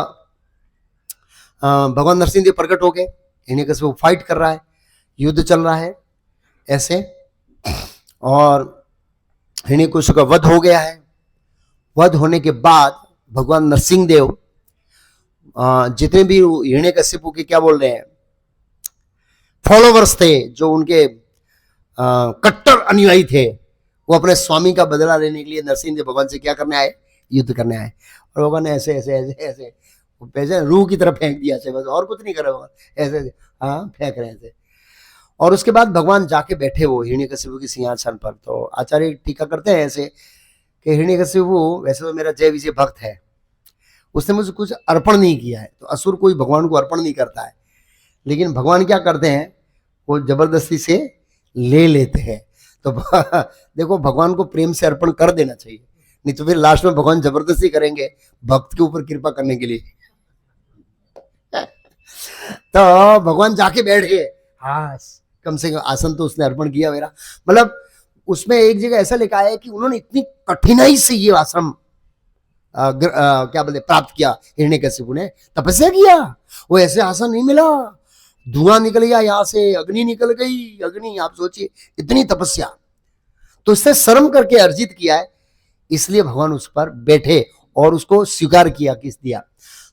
भगवान नरसिंह देव प्रकट हो गए, इन्हीं कैसे वो फाइट कर रहा है, युद्ध चल रहा है ऐसे, और हिरण्यकशिपु का वध हो गया है, वध होने के बाद भगवान नरसिंह देव जितने भी हिरण्यकशिपु के क्या बोल रहे हैं फॉलोवर्स थे, जो उनके कट्टर अनुयायी थे, वो अपने स्वामी का बदला लेने के लिए नरसिंह देव भगवान से क्या करने आए, युद्ध करने आए। और भगवान ने ऐसे ऐसे ऐसे ऐसे पैसे रूह की तरफ फेंक दिया, बस और कुछ नहीं कर भगवान, ऐसे ऐसे हाँ फेंक रहे थे। और उसके बाद भगवान जाके बैठे वो हिरण्यकशिपु की सिंहासन पर। तो आचार्य टीका करते हैं ऐसे कि हिरण्यकशिपु वैसे तो मेरा जय विजय भक्त है, उसने मुझे कुछ अर्पण नहीं किया है। तो असुर कोई भगवान को अर्पण नहीं करता है, लेकिन भगवान क्या करते हैं, वो जबरदस्ती से ले लेते हैं। तो देखो भगवान को प्रेम से अर्पण कर देना चाहिए, नहीं तो फिर लास्ट में भगवान जबरदस्ती करेंगे भक्त के ऊपर कृपा करने के लिए। तो भगवान जाके बैठ गए, हाँ कम से कम आसन तो उसने अर्पण किया मेरा। मतलब उसमें एक जगह ऐसा लिखा है कि उन्होंने इतनी कठिनाई से ये आश्रम क्या बोलते प्राप्त किया, हिरण्यकशिपु ने तपस्या किया, वो ऐसे आसन नहीं मिला, धुआं निकल गया यहाँ से, अग्नि निकल गई, अग्नि आप सोचिए इतनी तपस्या। तो उसने शर्म करके अर्जित किया है, इसलिए भगवान उस पर बैठे और उसको स्वीकार किया, किस दिया।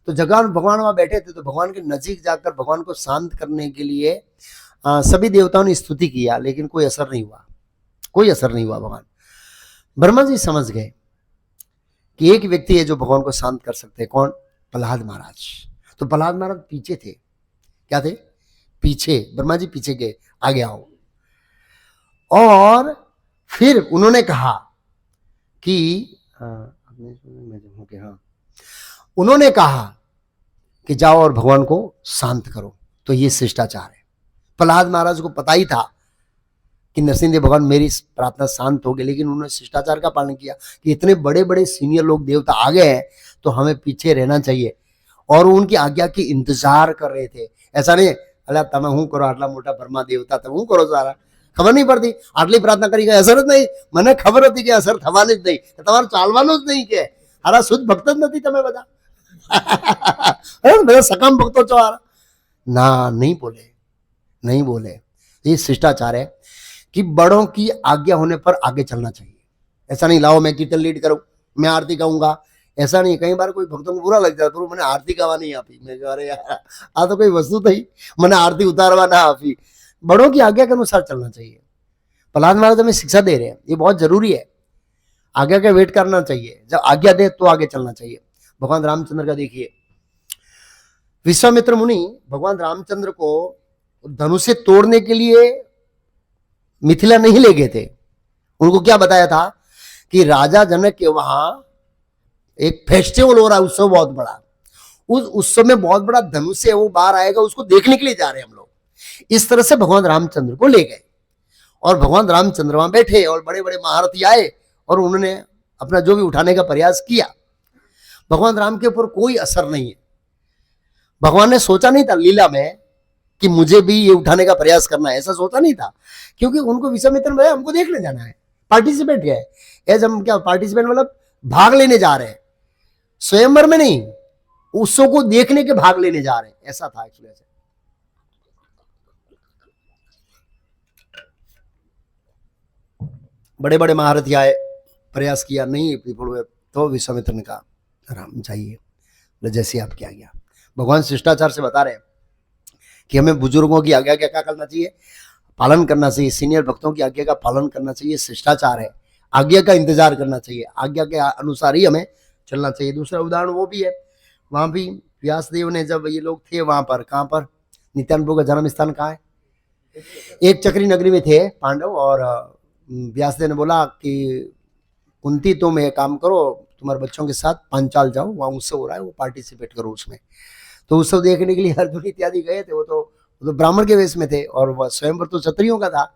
तो जगह भगवान वहां बैठे थे, तो भगवान के नजीक जाकर भगवान को शांत करने के लिए सभी देवताओं ने स्तुति किया, लेकिन कोई असर नहीं हुआ, कोई असर नहीं हुआ। भगवान ब्रह्मा जी समझ गए कि एक व्यक्ति है जो भगवान को शांत कर सकते हैं, कौन, प्रहलाद महाराज। तो प्रहलाद महाराज पीछे थे, क्या थे, पीछे। ब्रह्मा जी पीछे गए, आगे आओ। और फिर उन्होंने कहा कि उन्होंने कहा कि जाओ और भगवान को शांत करो। तो ये शिष्टाचार है। प्रहलाद महाराज को पता ही था कि नरसिंह देव भगवान मेरी प्रार्थना शांत हो गई, लेकिन उन्होंने शिष्टाचार का पालन किया कि इतने बड़े बड़े सीनियर लोग देवता आ गए हैं तो हमें पीछे रहना चाहिए। और उनकी आज्ञा की इंतजार कर रहे थे। ऐसा नहीं अल्लाह તમે હું કરો, આટલા મોટા બ્રહ્મા દેવતા તમે હું કરો સારા, ખબર નહીં પડતી, આટલી પ્રાર્થના કરી કે અસર જ નહીં, મને ખબર હતી કે અસર થવાની જ નહીં, તમારે ચાલવાનું જ નહીં, કે હારા શુદ્ધ ભક્ત જ નથી તમે બધા, બધા સકામ ભક્તો છો હારા ના, नहीं बोले, नहीं बोले। ये शिष्टाचार है कि बड़ों की आज्ञा होने पर आगे चलना चाहिए। ऐसा नहीं लाओ मैं कीर्तन लीड करूं, मैं आरती गाऊंगा, ऐसा नहीं। कई बार कोई भक्तों को बुरा लग जाता है, मैंने आरती गावा नहीं आपी, मैं कह अरे यार आ तो कोई वस्तु थी, मैंने आरती उतारवा ना आपी। बड़ों की आज्ञा के अनुसार चलना चाहिए। प्रहलाद महाराज हमें शिक्षा दे रहे हैं, ये बहुत जरूरी है। आज्ञा का वेट करना चाहिए, जब आज्ञा दे तो आगे चलना चाहिए। भगवान रामचंद्र का देखिए, विश्वामित्र मुनि भगवान रामचंद्र को धनुष से तोड़ने के लिए मिथिला नहीं ले गए थे। उनको क्या बताया था कि राजा जनक के वहां एक फेस्टिवल हो रहा है, उत्सव बहुत बड़ा, उस उत्सव में बहुत बड़ा धनुष है वो बाहर आएगा, उसको देखने के लिए जा रहे हैं हम लोग। इस तरह से भगवान रामचंद्र को ले गए और भगवान रामचंद्र वहां बैठे और बड़े बड़े महारथी आए और उन्होंने अपना जो भी उठाने का प्रयास किया। भगवान राम के ऊपर कोई असर नहीं है। भगवान ने सोचा नहीं था लीला में कि मुझे भी ये उठाने का प्रयास करना है, ऐसा सोचा नहीं था, क्योंकि उनको विश्वामित्र में हमको देखने जाना है, पार्टिसिपेट है। एज हम क्या पार्टिसिपेट मतलब भाग लेने जा रहे हैं, स्वयंवर में नहीं, उत्सव को देखने के भाग लेने जा रहे हैं, ऐसा था एक्चुअली। बड़े बड़े महारथी आए, प्रयास किया, नहीं विफल हुए, तो विश्वामित्र ने कहा राम जाइए, जैसे आप क्या गया। भगवान शिष्टाचार से बता रहे हैं कि हमें बुजुर्गों की आज्ञा क्या करना चाहिए, पालन करना चाहिए, सीनियर भक्तों की आज्ञा का पालन करना चाहिए, शिष्टाचार है। आज्ञा का इंतजार करना चाहिए, आज्ञा के अनुसार ही हमें चलना चाहिए। दूसरा उदाहरण वो भी है, वहां भी व्यास देव ने जब ये लोग थे वहां पर, कहाँ पर, नित्यानंद प्रभु का जन्म स्थान कहाँ है, एक चक्री नगरी में थे पांडव। और व्यास देव ने बोला कि कुंती तुम एक काम करो, तुम्हारे बच्चों के साथ पांचाल जाओ, वहां उत्सव हो रहा है, वो पार्टिसिपेट करो उसमें। तो उत्सव देखने के लिए अर्जुन इत्यादि गए थे। वो तो ब्राह्मण के वेश में थे और वह स्वयंवर तो क्षत्रियों का था।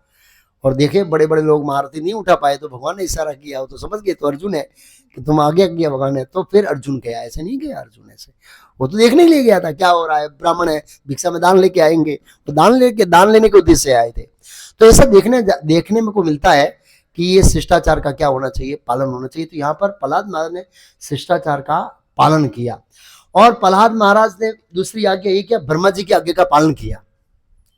और देखे बड़े बड़े लोग महारथी नहीं उठा पाए, तो भगवान ने इशारा किया, वो तो समझ गए तो अर्जुन है कि तुम आगे किया भगवान ने। तो फिर अर्जुन गया, ऐसे नहीं गया अर्जुन, ऐसे वो तो देखने के लिए गया था क्या हो रहा है, ब्राह्मण है, भिक्षा में दान लेके आएंगे, तो दान लेने के उद्देश्य से आए थे। तो ऐसा देखने में को मिलता है कि ये शिष्टाचार का क्या होना चाहिए, पालन होना चाहिए। तो यहाँ पर प्रहलाद महाराज ने शिष्टाचार का पालन किया। और प्रहलाद महाराज ने दूसरी आज्ञा ये किया, ब्रह्मा जी की आज्ञा का पालन किया।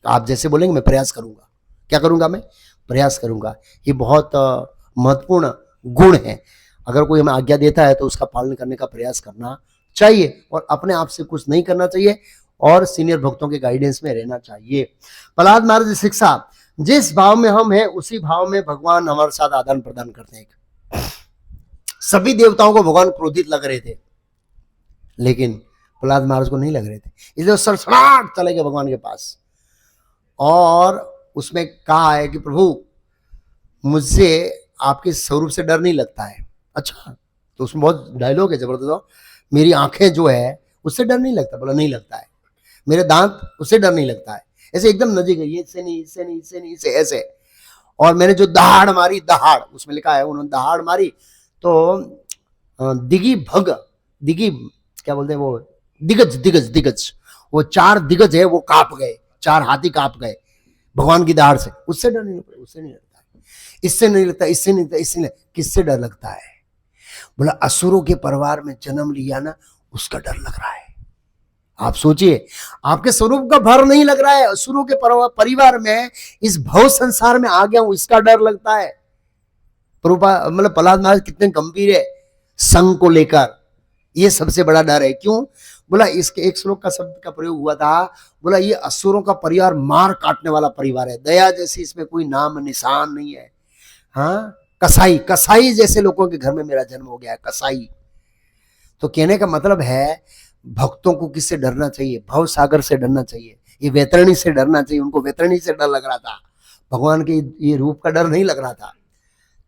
तो आप जैसे बोलेंगे मैं प्रयास करूंगा, क्या करूंगा, मैं प्रयास करूंगा। ये बहुत महत्वपूर्ण गुण है। अगर कोई हमें आज्ञा देता है तो उसका पालन करने का प्रयास करना चाहिए और अपने आप से कुछ नहीं करना चाहिए और सीनियर भक्तों के गाइडेंस में रहना चाहिए। प्रहलाद महाराज की शिक्षा, जिस भाव में हम हैं उसी भाव में भगवान हमारे साथ आदान प्रदान करते हैं। सभी देवताओं को भगवान क्रोधित लग रहे थे, लेकिन प्रहलाद महाराज को नहीं लग रहे थे, इसलिए सरसराट चले गए भगवान के पास और उसमें कहा है कि प्रभु मुझसे आपके स्वरूप से डर नहीं लगता है। अच्छा, तो उसमें बहुत डायलॉग है जबरदस्त, मेरी आंखें जो है उससे डर नहीं लगता, बोला नहीं लगता है, मेरे दांत उससे डर नहीं लगता है, ऐसे एकदम नजीक है, ये इससे नहीं, इससे नहीं, इससे नहीं, इससे ऐसे। और मैंने जो दहाड़ मारी, दहाड़ उसमें लिखा है, उन्होंने दहाड़ मारी तो दिगी भग, दिगी क्या बोलते हैं वो, दिग्गज दिग्गज दिग्गज, वो 4 दिग्गज है वो कांप गए, 4 हाथी कांप गए भगवान की दहाड़ से। उससे डर नहीं लगता, उससे नहीं लगता, इससे नहीं लगता, इससे नहीं लगता, इससे नहीं, किससे डर लगता है? बोला असुरों के परिवार में जन्म लिया ना, उसका डर लग रहा है। आप सोचिए, आपके स्वरूप का भर नहीं लग रहा है, असुरों के परिवार में इस भव संसार में आ गया हूं, इसका डर लगता है। मतलब प्रहलाद महाराज कितने गंभीर है संघ को लेकर, ये सबसे बड़ा डर है। क्यों? बोला इसके एक श्लोक का शब्द का प्रयोग हुआ था, बोला ये असुरों का परिवार मार काटने वाला परिवार है, दया जैसी इसमें कोई नाम निशान नहीं है। हाँ, कसाई, कसाई जैसे लोगों के घर में मेरा जन्म हो गया है, कसाई। तो कहने का मतलब है भक्तों को किससे डरना चाहिए? भव सागर से डरना चाहिए, ये वैतरणी से डरना चाहिए। उनको वैतरणी से डर लग रहा था, भगवान के ये रूप का डर नहीं लग रहा था।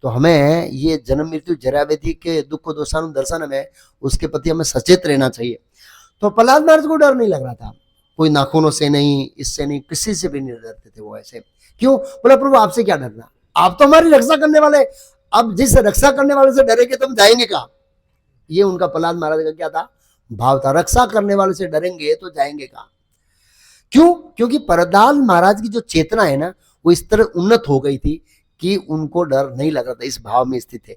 तो हमें ये जन्म मृत्यु जरा व्याधि के दुख दोषानु दर्शन में उसके प्रति हमें सचेत रहना चाहिए। तो प्रहलाद महाराज को डर नहीं लग रहा था, कोई नाखूनों से नहीं, इससे नहीं, किसी से भी नहीं डरते थे वो ऐसे। क्यों? बोला प्रभु आपसे क्या डरना, आप तो हमारी रक्षा करने वाले, अब जिस रक्षा करने वाले से डरेंगे तो हम जाएंगे कहाँ? ये उनका प्रहलाद महाराज का क्या था, भाव था, रक्षा करने वाले से डरेंगे तो जाएंगे कहाँ? क्यों? क्योंकि प्रहलाद महाराज की जो चेतना है ना, वो इस तरह उन्नत हो गई थी कि उनको डर नहीं लग रहा था, इस भाव में स्थित थे।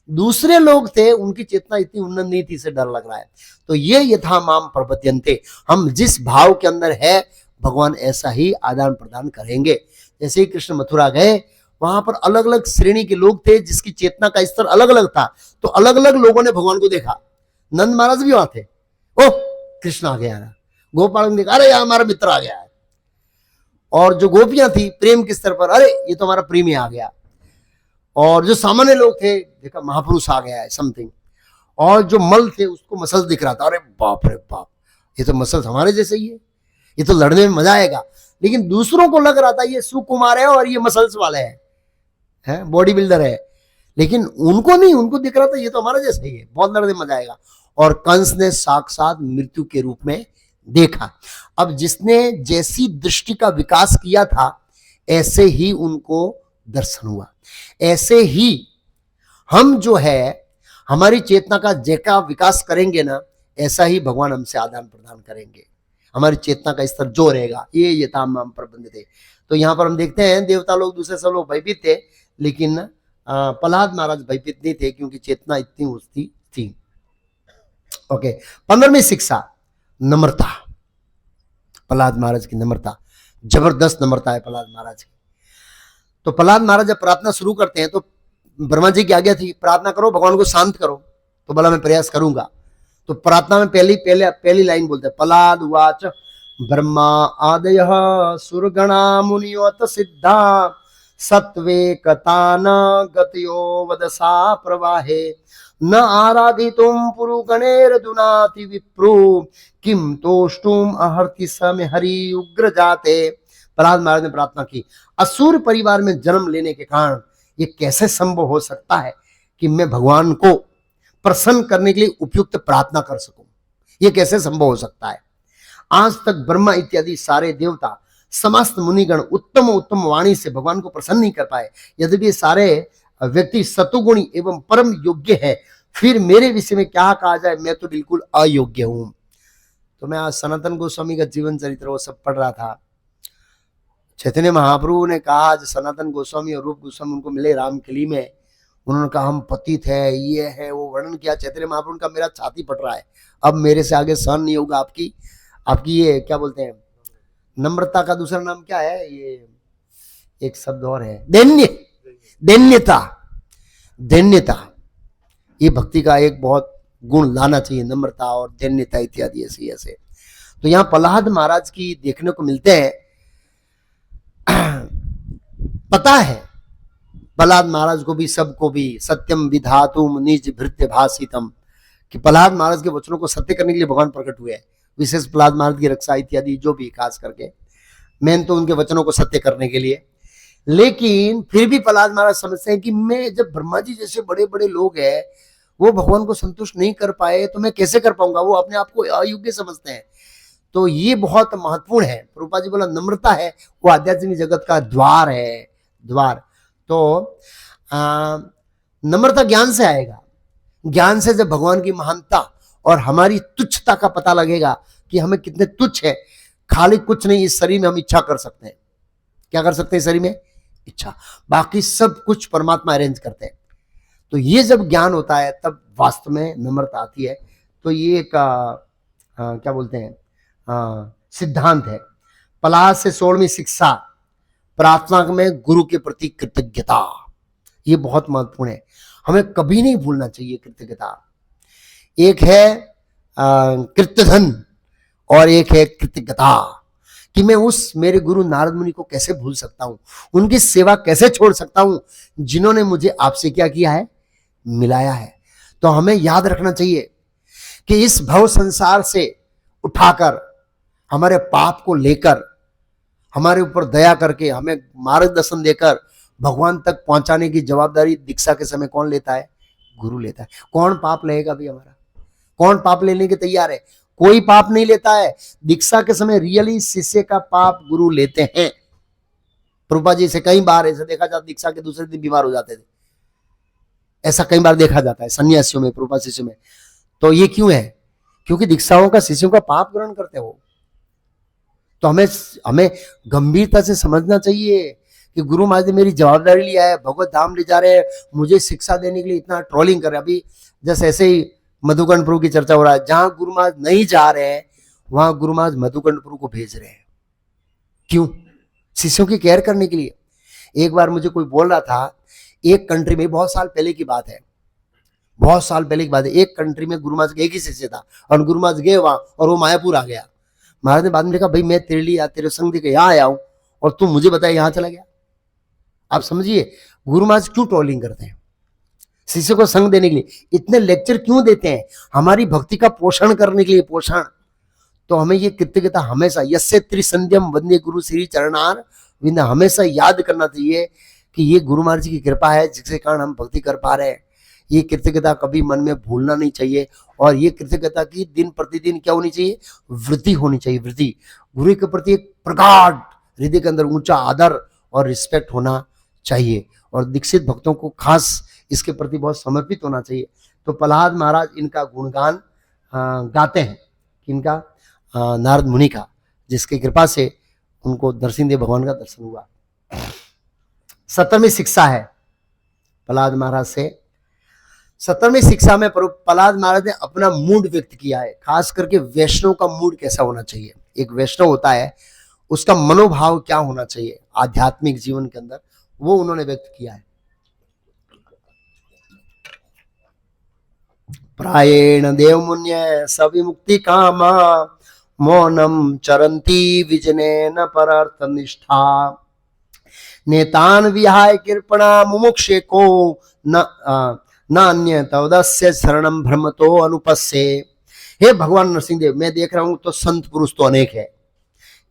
दूसरे लोग थे, उनकी चेतना इतनी उन्नत नहीं थी, इससे डर लग रहा है। तो ये यथा माम प्रपद्यन्ते, हम जिस भाव के अंदर है भगवान ऐसा ही आदान प्रदान करेंगे। जैसे ही कृष्ण मथुरा गए, वहां पर अलग अलग श्रेणी के लोग थे जिसकी चेतना का स्तर अलग अलग था, तो अलग अलग लोगों ने भगवान को देखा। नंद महाराज भी वहां थे, ओह कृष्ण आ गया ना, गोपाल ने देखा, अरे यार हमारा मित्र आ गया है। और जो गोपियां थी प्रेम के स्तर पर, अरे ये तो हमारा प्रेमी आ गया। और जो सामान्य लोग थे, देखा महापुरुष आ गया है समथिंग। और जो मल थे उसको मसल्स दिख रहा था, अरे बाप रे बाप, ये तो मसल्स हमारे जैसे ही है, ये तो लड़ने में मजा आएगा। लेकिन दूसरों को लग रहा था ये सुकुमार है और ये मसल्स वाले है, बॉडी बिल्डर है। लेकिन उनको नहीं, उनको दिख रहा था ये तो हमारा जैसा ही है, बहुत लड़ने में मजा आएगा। और कंस ने साक्षात मृत्यु के रूप में देखा। अब जिसने जैसी दृष्टि का विकास किया था ऐसे ही उनको दर्शन हुआ। ऐसे ही हम जो है हमारी चेतना का जैसा विकास करेंगे ना, ऐसा ही भगवान हमसे आदान प्रदान करेंगे। हमारी चेतना का स्तर जो रहेगा, ये यथा माम प्रबंधिते। तो यहाँ पर हम देखते हैं देवता लोग, दूसरे सब लोग भयभीत थे, लेकिन प्रहलाद महाराज भयभीत नहीं थे क्योंकि चेतना इतनी उसकी थी। ओके, 15वीं शिक्षा, नम्रता। प्रहलाद महाराज की नम्रता, जबरदस्त नम्रता है प्रहलाद महाराज की। तो प्रहलाद महाराज जब प्रार्थना शुरू करते हैं तो ब्रह्मा जी की आज्ञा थी, प्रार्थना करो, भगवान को शांत करो। तो बोला मैं प्रयास करूंगा। तो प्रार्थना में पहली लाइन बोलते हैं, प्रहलाद उवाच ब्रह्मा आदयः सुरगणा मुनियोत सिद्धा सत्वे कतान गतयो वदसा प्रवाहे न आराधितुम पुरु गणेर दुनाति विप्रो किम तोष्टुम अहर्ति समय हरि उग्र जाते। प्रहलाद महाराज ने प्रार्थना की, असुर परिवार में जन्म लेने के कारण ये कैसे संभव हो सकता है कि मैं भगवान को प्रसन्न करने के लिए उपयुक्त प्रार्थना कर सकूं? ये कैसे संभव हो सकता है? आज तक ब्रह्मा इत्यादि सारे देवता, समस्त मुनिगण उत्तम उत्तम वाणी से भगवान को प्रसन्न नहीं कर पाए। यदि सारे व्यक्ति सतुगुणी एवं परम योग्य है, फिर मेरे विषय में क्या कहा जाए, मैं तो बिल्कुल अयोग्य हूं। तो मैं आज सनातन गोस्वामी का जीवन चरित्र वो सब पढ़ रहा था। चैतन्य महाप्रभु ने कहा, आज सनातन गोस्वामी और रूप गोस्वामी उनको मिले रामकिली में, उन्होंने कहा हम पतित है, ये है, वो वर्णन किया चैतन्य महाप्रभु का, मेरा छाती फट रहा है, अब मेरे से आगे सहन नहीं होगा। आपकी ये क्या बोलते हैं, नम्रता का दूसरा नाम क्या है, ये एक शब्द और है, दैन्यता। दैन्यता, ये भक्ति का एक बहुत गुण लाना चाहिए, नम्रता और दैन्यता इत्यादि ऐसे ऐसे। तो यहाँ प्रहलाद महाराज की देखने को मिलते हैं। पता है प्रहलाद महाराज को भी, सबको भी, सत्यम विधातुम निज भृत्य भाषितम, कि प्रहलाद महाराज के वचनों को सत्य करने के लिए भगवान प्रकट हुए हैं। विशेष प्रहलाद महाराज की रक्षा इत्यादि जो भी, खास करके मेन तो उनके वचनों को सत्य करने के लिए। लेकिन फिर भी प्रहलाद महाराज समझते हैं कि मैं, जब ब्रह्मा जी जैसे बड़े बड़े लोग हैं वो भगवान को संतुष्ट नहीं कर पाए तो मैं कैसे कर पाऊंगा, वो अपने आप को अयोग्य समझते हैं। तो ये बहुत महत्वपूर्ण है। प्रभुपाद जी बोला नम्रता है वो आध्यात्मिक जगत का द्वार है, द्वार। तो नम्रता ज्ञान से आएगा, ज्ञान से जब भगवान की महानता और हमारी तुच्छता का पता लगेगा कि हमें कितने तुच्छ है। खाली कुछ नहीं, इस शरीर में हम इच्छा कर सकते हैं। क्या कर सकते हैं शरीर में? इच्छा। बाकी सब कुछ परमात्मा अरेंज करते हैं। तो ये जब ज्ञान होता है तब वास्तव में नम्रता आती है। तो ये एक क्या बोलते हैं, सिद्धांत है। प्रहलाद से 16वीं शिक्षा, प्रार्थना में गुरु के प्रति कृतज्ञता, ये बहुत महत्वपूर्ण है। हमें कभी नहीं भूलना चाहिए कृतज्ञता। एक है कृत्यधन और एक है कृतज्ञता, कि मैं उस मेरे गुरु नारद मुनि को कैसे भूल सकता हूं, उनकी सेवा कैसे छोड़ सकता हूं, जिन्होंने मुझे आपसे क्या किया है, मिलाया है। तो हमें याद रखना चाहिए कि इस भव संसार से उठाकर, हमारे पाप को लेकर, हमारे ऊपर दया करके, हमें मार्गदर्शन देकर भगवान तक पहुंचाने की जवाबदारी दीक्षा के समय कौन लेता है? गुरु लेता है। कौन पाप लेगा भी हमारा? कौन पाप लेने के तैयार है? कोई पाप नहीं लेता है। दीक्षा के समय रियली शिष्य का पाप गुरु लेते हैं। प्रभुपाद जी से कई बार ऐसा देखा जाता, दीक्षा के दूसरे दिन बीमार हो जाते थे, ऐसा कई बार देखा जाता है सन्यासियों में, प्रभुपाद शिष्यों में। तो ये क्यों है? क्योंकि दीक्षाओं का शिष्यों का पाप ग्रहण करते हो। तो हमें गंभीरता से समझना चाहिए कि गुरु महाराज ने मेरी जवाबदारी लिया है, भगवत धाम ले जा रहे हैं, मुझे शिक्षा देने के लिए इतना ट्रोलिंग कर रहे हैं। अभी जैसे ऐसे ही मधुकंड प्रभु की चर्चा हो रहा है, जहां गुरु महाराज नहीं जा रहे हैं वहां गुरु महाराज मधुकंड प्रभु को भेज रहे हैं। क्यों? शिष्यों की केयर करने के लिए। एक बार मुझे कोई बोल रहा था, एक कंट्री में, बहुत साल पहले की बात है, बहुत साल पहले की बात है, एक कंट्री में गुरु महाराज का एक ही शिष्य था और गुरु महाराज गए वहां और वो मायापुर आ गया। महाराज ने बाद में देखा, भाई मैं तेरे लिए, तेरे संग देकर यहाँ आया हूं और तू मुझे बताया यहाँ चला गया। आप समझिए गुरु महाराज क्यों ट्रोलिंग करते हैं, शिष्य को संग देने के लिए इतने लेक्चर क्यों देते हैं? हमारी भक्ति का पोषण करने के लिए, पोषण। तो हमें ये कृतज्ञता हमेशा, यस्य त्रिसंध्यम वंदे गुरु श्री चरणार विंद, हमेशा याद करना चाहिए कि ये गुरु महाराज की कृपा है जिसके कारण हम भक्ति कर पा रहे हैं। ये कृतज्ञता कभी मन में भूलना नहीं चाहिए। और ये कृतज्ञता की दिन प्रतिदिन क्या होनी चाहिए? वृद्धि होनी चाहिए, वृद्धि। गुरु के प्रति एक प्रगाढ़ हृदय के अंदर ऊंचा आदर और रिस्पेक्ट होना चाहिए और दीक्षित भक्तों को खास इसके प्रति बहुत समर्पित होना चाहिए। तो प्रहलाद महाराज इनका गुणगान गाते हैं, इनका नारद मुनि का, जिसकी कृपा से उनको दर्शन दे, भगवान का दर्शन हुआ। 17वीं शिक्षा है प्रहलाद महाराज से। 17वीं शिक्षा में प्रहलाद महाराज ने अपना मूड व्यक्त किया है, खास करके वैष्णव का मूड कैसा होना चाहिए। एक वैष्णव होता है, उसका मनोभाव क्या होना चाहिए आध्यात्मिक जीवन के अंदर, वो उन्होंने व्यक्त किया है। प्रायेण देव मुन्य सविमुक्ति कामा मौनम चरंती विजनेन परर्थ निष्ठा नेतान विहाय कृपणा मुमुक्षे को नान्य तवदस्य शरणम भ्रमतो अनुपस्ये। हे भगवान नरसिंहदेव, मैं देख रहा हूं तो संत पुरुष तो अनेक है,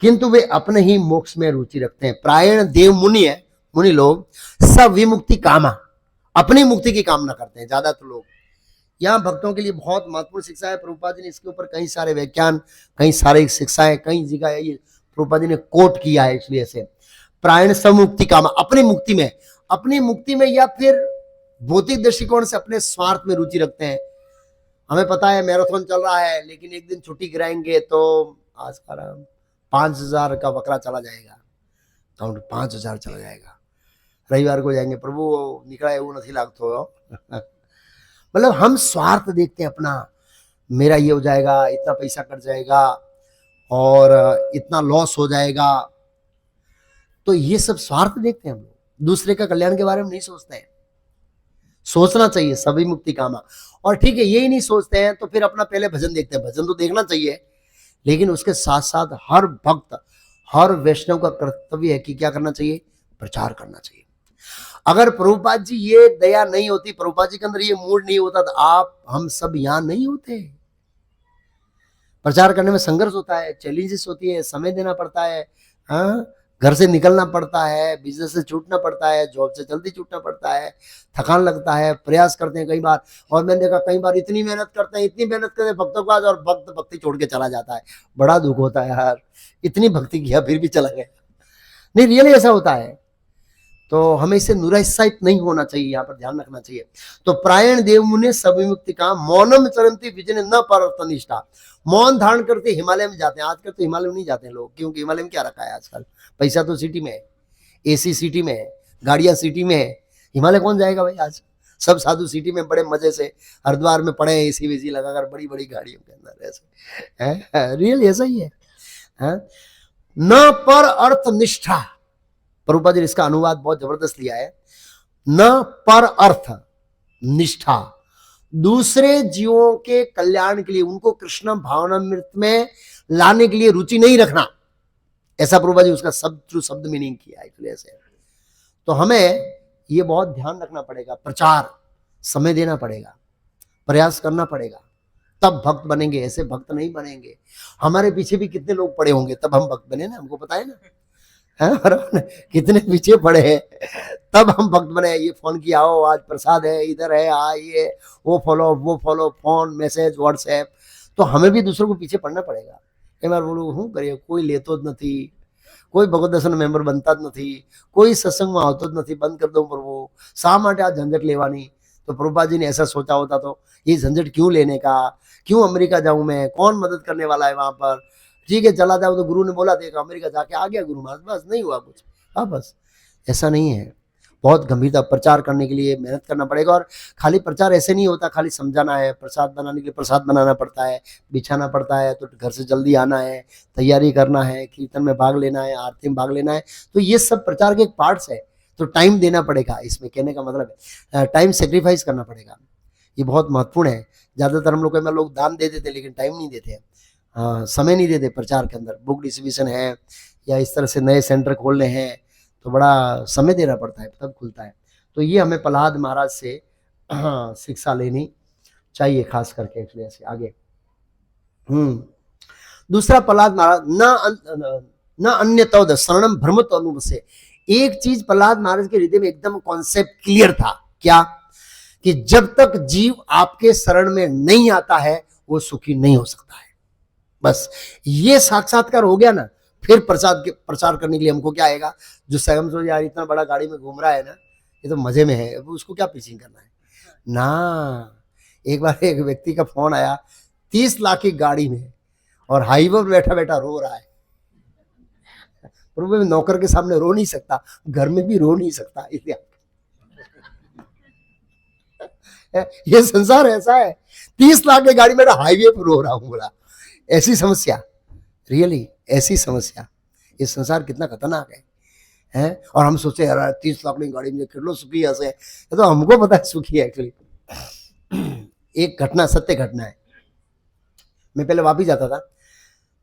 किंतु वे अपने ही मोक्ष में रुचि रखते हैं। प्रायण देव मुनि है, मुनि लोग सब विमुक्ति कामा, अपनी मुक्ति की कामना करते हैं ज्यादातर लोग। यहाँ भक्तों के लिए बहुत महत्वपूर्ण शिक्षा है। प्रभुपाद जी ने इसके ऊपर कई सारे व्याख्यान, कई सारे शिक्षाएं, कई जगह ये प्रभुपाद जी ने कोट किया है। इसलिए से प्रायण सब मुक्ति कामा, अपनी मुक्ति में, अपनी मुक्ति में या फिर भौतिक दृष्टिकोण से अपने स्वार्थ में रुचि रखते हैं। हमें पता है मैराथन चल रहा है, लेकिन एक दिन छुट्टी गिराएंगे तो आज 5,000 का बकरा चला जाएगा, काउंट 5,000 चला जाएगा। रविवार को जाएंगे, प्रभु निकला है वो नहीं लागतो। मतलब हम स्वार्थ देखते हैं अपना, मेरा ये हो जाएगा, इतना पैसा कट जाएगा और इतना लॉस हो जाएगा। तो ये सब स्वार्थ देखते हैं हम लोग, दूसरे का कल्याण के बारे में नहीं सोचते हैं। सोचना चाहिए सभी मुक्ति कामा। और ठीक है, यही नहीं सोचते हैं तो फिर अपना पहले भजन देखते हैं। भजन तो देखना चाहिए, लेकिन उसके साथ साथ हर भक्त, हर वैष्णव का कर्तव्य है कि क्या करना चाहिए, प्रचार करना चाहिए। अगर प्रभुपाद जी ये दया नहीं होती, प्रभुपाद जी के अंदर ये मूड नहीं होता, तो आप हम सब यहां नहीं होते। प्रचार करने में संघर्ष होता है, चैलेंजेस होती है, समय देना पड़ता है, हाँ, घर से निकलना पड़ता है, बिजनेस से छूटना पड़ता है, जॉब से जल्दी छूटना पड़ता है, थकान लगता है, प्रयास करते हैं कई बार। और मैंने देखा कई बार इतनी मेहनत करते हैं, इतनी मेहनत करते हैं भक्तों के पास, और भक्त भक्ति छोड़ के चला जाता है। बड़ा दुख होता है यार, इतनी भक्ति किया फिर भी चला गया। नहीं, रियली ऐसा होता है। तो हमें इससे निरुत्साहित नहीं होना चाहिए, यहाँ पर ध्यान रखना चाहिए। तो प्रायण देव मुने सब विमुक्ति का मौनम चरंती विजन न परवर्त निष्ठा। मौन धारण करते हिमालय में जाते हैं। आजकल तो हिमालय में नहीं जाते हैं लोग, क्योंकि हिमालय में क्या रखा है आजकल, पैसा तो सिटी में है, एसी सिटी में है, गाड़ियां सिटी में है। हिमालय कौन जाएगा भाई? आज सब साधु सिटी में बड़े मजे से हरिद्वार में पड़े हैं, एसी वेसी लगाकर बड़ी बड़ी गाड़ियों के अंदर, ऐसे रियल ऐसा ही है। न पर अर्थ निष्ठा, प्रभुपाद जी इसका अनुवाद बहुत जबरदस्त लिया है। न पर अर्थ निष्ठा, दूसरे जीवों के कल्याण के लिए, उनको कृष्ण भावनामृत में लाने के लिए रुचि नहीं रखना, ऐसा प्रभुपाद जी उसका शब्द मीनिंग किया है। ऐसे तो हमें ये बहुत ध्यान रखना पड़ेगा, प्रचार समय देना पड़ेगा, प्रयास करना पड़ेगा, तब भक्त बनेंगे। ऐसे भक्त नहीं बनेंगे। हमारे पीछे भी कितने लोग पड़े होंगे तब हम भक्त बने ना, हमको पता है ना, कितने पीछे पड़े हैं तब हम भक्त बने। ये फोन किया, आओ आज प्रसाद है, इधर है, आइए, वो फॉलो, फोन मैसेज व्हाट्सएप। तो हमें भी दूसरों को पीछे पड़ना पड़ेगा। कई बार बोलो हूँ करिए, कोई लेतो ज नहीं, कोई भगवत दर्शन मेंबर बनता ज नहीं, कोई सत्संग में आवतो ज नहीं, बंद कर दो प्रभु, शा माटे आ झंझट लेवानी। तो प्रभुपाद जी ने ऐसा सोचा होता तो ये झंझट क्यों लेने का, क्यों अमेरिका जाऊं मैं, कौन मदद करने वाला है वहां पर, ठीक है चला जाओ। तो गुरु ने बोला देखा, अमेरिका जाके आ गया गुरु महाराज, बस नहीं हुआ कुछ। हाँ बस ऐसा नहीं है। बहुत गंभीरता प्रचार करने के लिए मेहनत करना पड़ेगा। और खाली प्रचार ऐसे नहीं होता, खाली समझाना है। प्रसाद बनाने के लिए प्रसाद बनाना पड़ता है, बिछाना पड़ता है, तो घर से जल्दी आना है, तैयारी करना है, कीर्तन में भाग लेना है, आरती में भाग लेना है। तो ये सब प्रचार के एक पार्ट्स है। तो टाइम देना पड़ेगा, इसमें कहने का मतलब है टाइम सेक्रीफाइस करना पड़ेगा। ये बहुत महत्वपूर्ण है। ज्यादातर हम लोग दान दे देते लेकिन टाइम नहीं देते, हाँ, समय नहीं देते प्रचार के अंदर। बुक डिस्ट्रीब्यूशन है या इस तरह से नए सेंटर खोलने हैं तो बड़ा समय देना पड़ता है, तब खुलता है। तो ये हमें प्रहलाद महाराज से शिक्षा लेनी चाहिए, खास करके इसलिए ऐसे आगे। दूसरा प्रहलाद महाराज न अन्य तौद शरणम भ्रमत अनुभव से। एक चीज प्रहलाद महाराज के हृदय में एकदम कॉन्सेप्ट क्लियर था, क्या? कि जब तक जीव आपके शरण में नहीं आता है वो सुखी नहीं हो सकता है। बस ये साक्षात्कार हो गया ना, फिर प्रचार करने के लिए हमको क्या आएगा? जो स्वयं सो यार इतना बड़ा गाड़ी में घूम रहा है ना, ये तो मजे में है, उसको क्या पीछिंग करना है ना। एक बार एक व्यक्ति का फोन आया, 30 लाख की गाड़ी में, और हाईवे पर बैठा बैठा रो रहा है। मैं नौकर के सामने रो नहीं सकता, घर में भी रो नहीं सकता, इसलिए ये संसार ऐसा है। 30 लाख की गाड़ी में हाईवे पर रो रहा हूं, बोला ऐसी समस्या, रियली ऐसी समस्या। ये संसार कितना खतरनाक है। और हम सोचे यार 30 लाख की गाड़ी में कितना सुखी है, तो हमको पता है सुखी है एक्चुअली। एक घटना, सत्य घटना है। मैं पहले वापिस जाता था,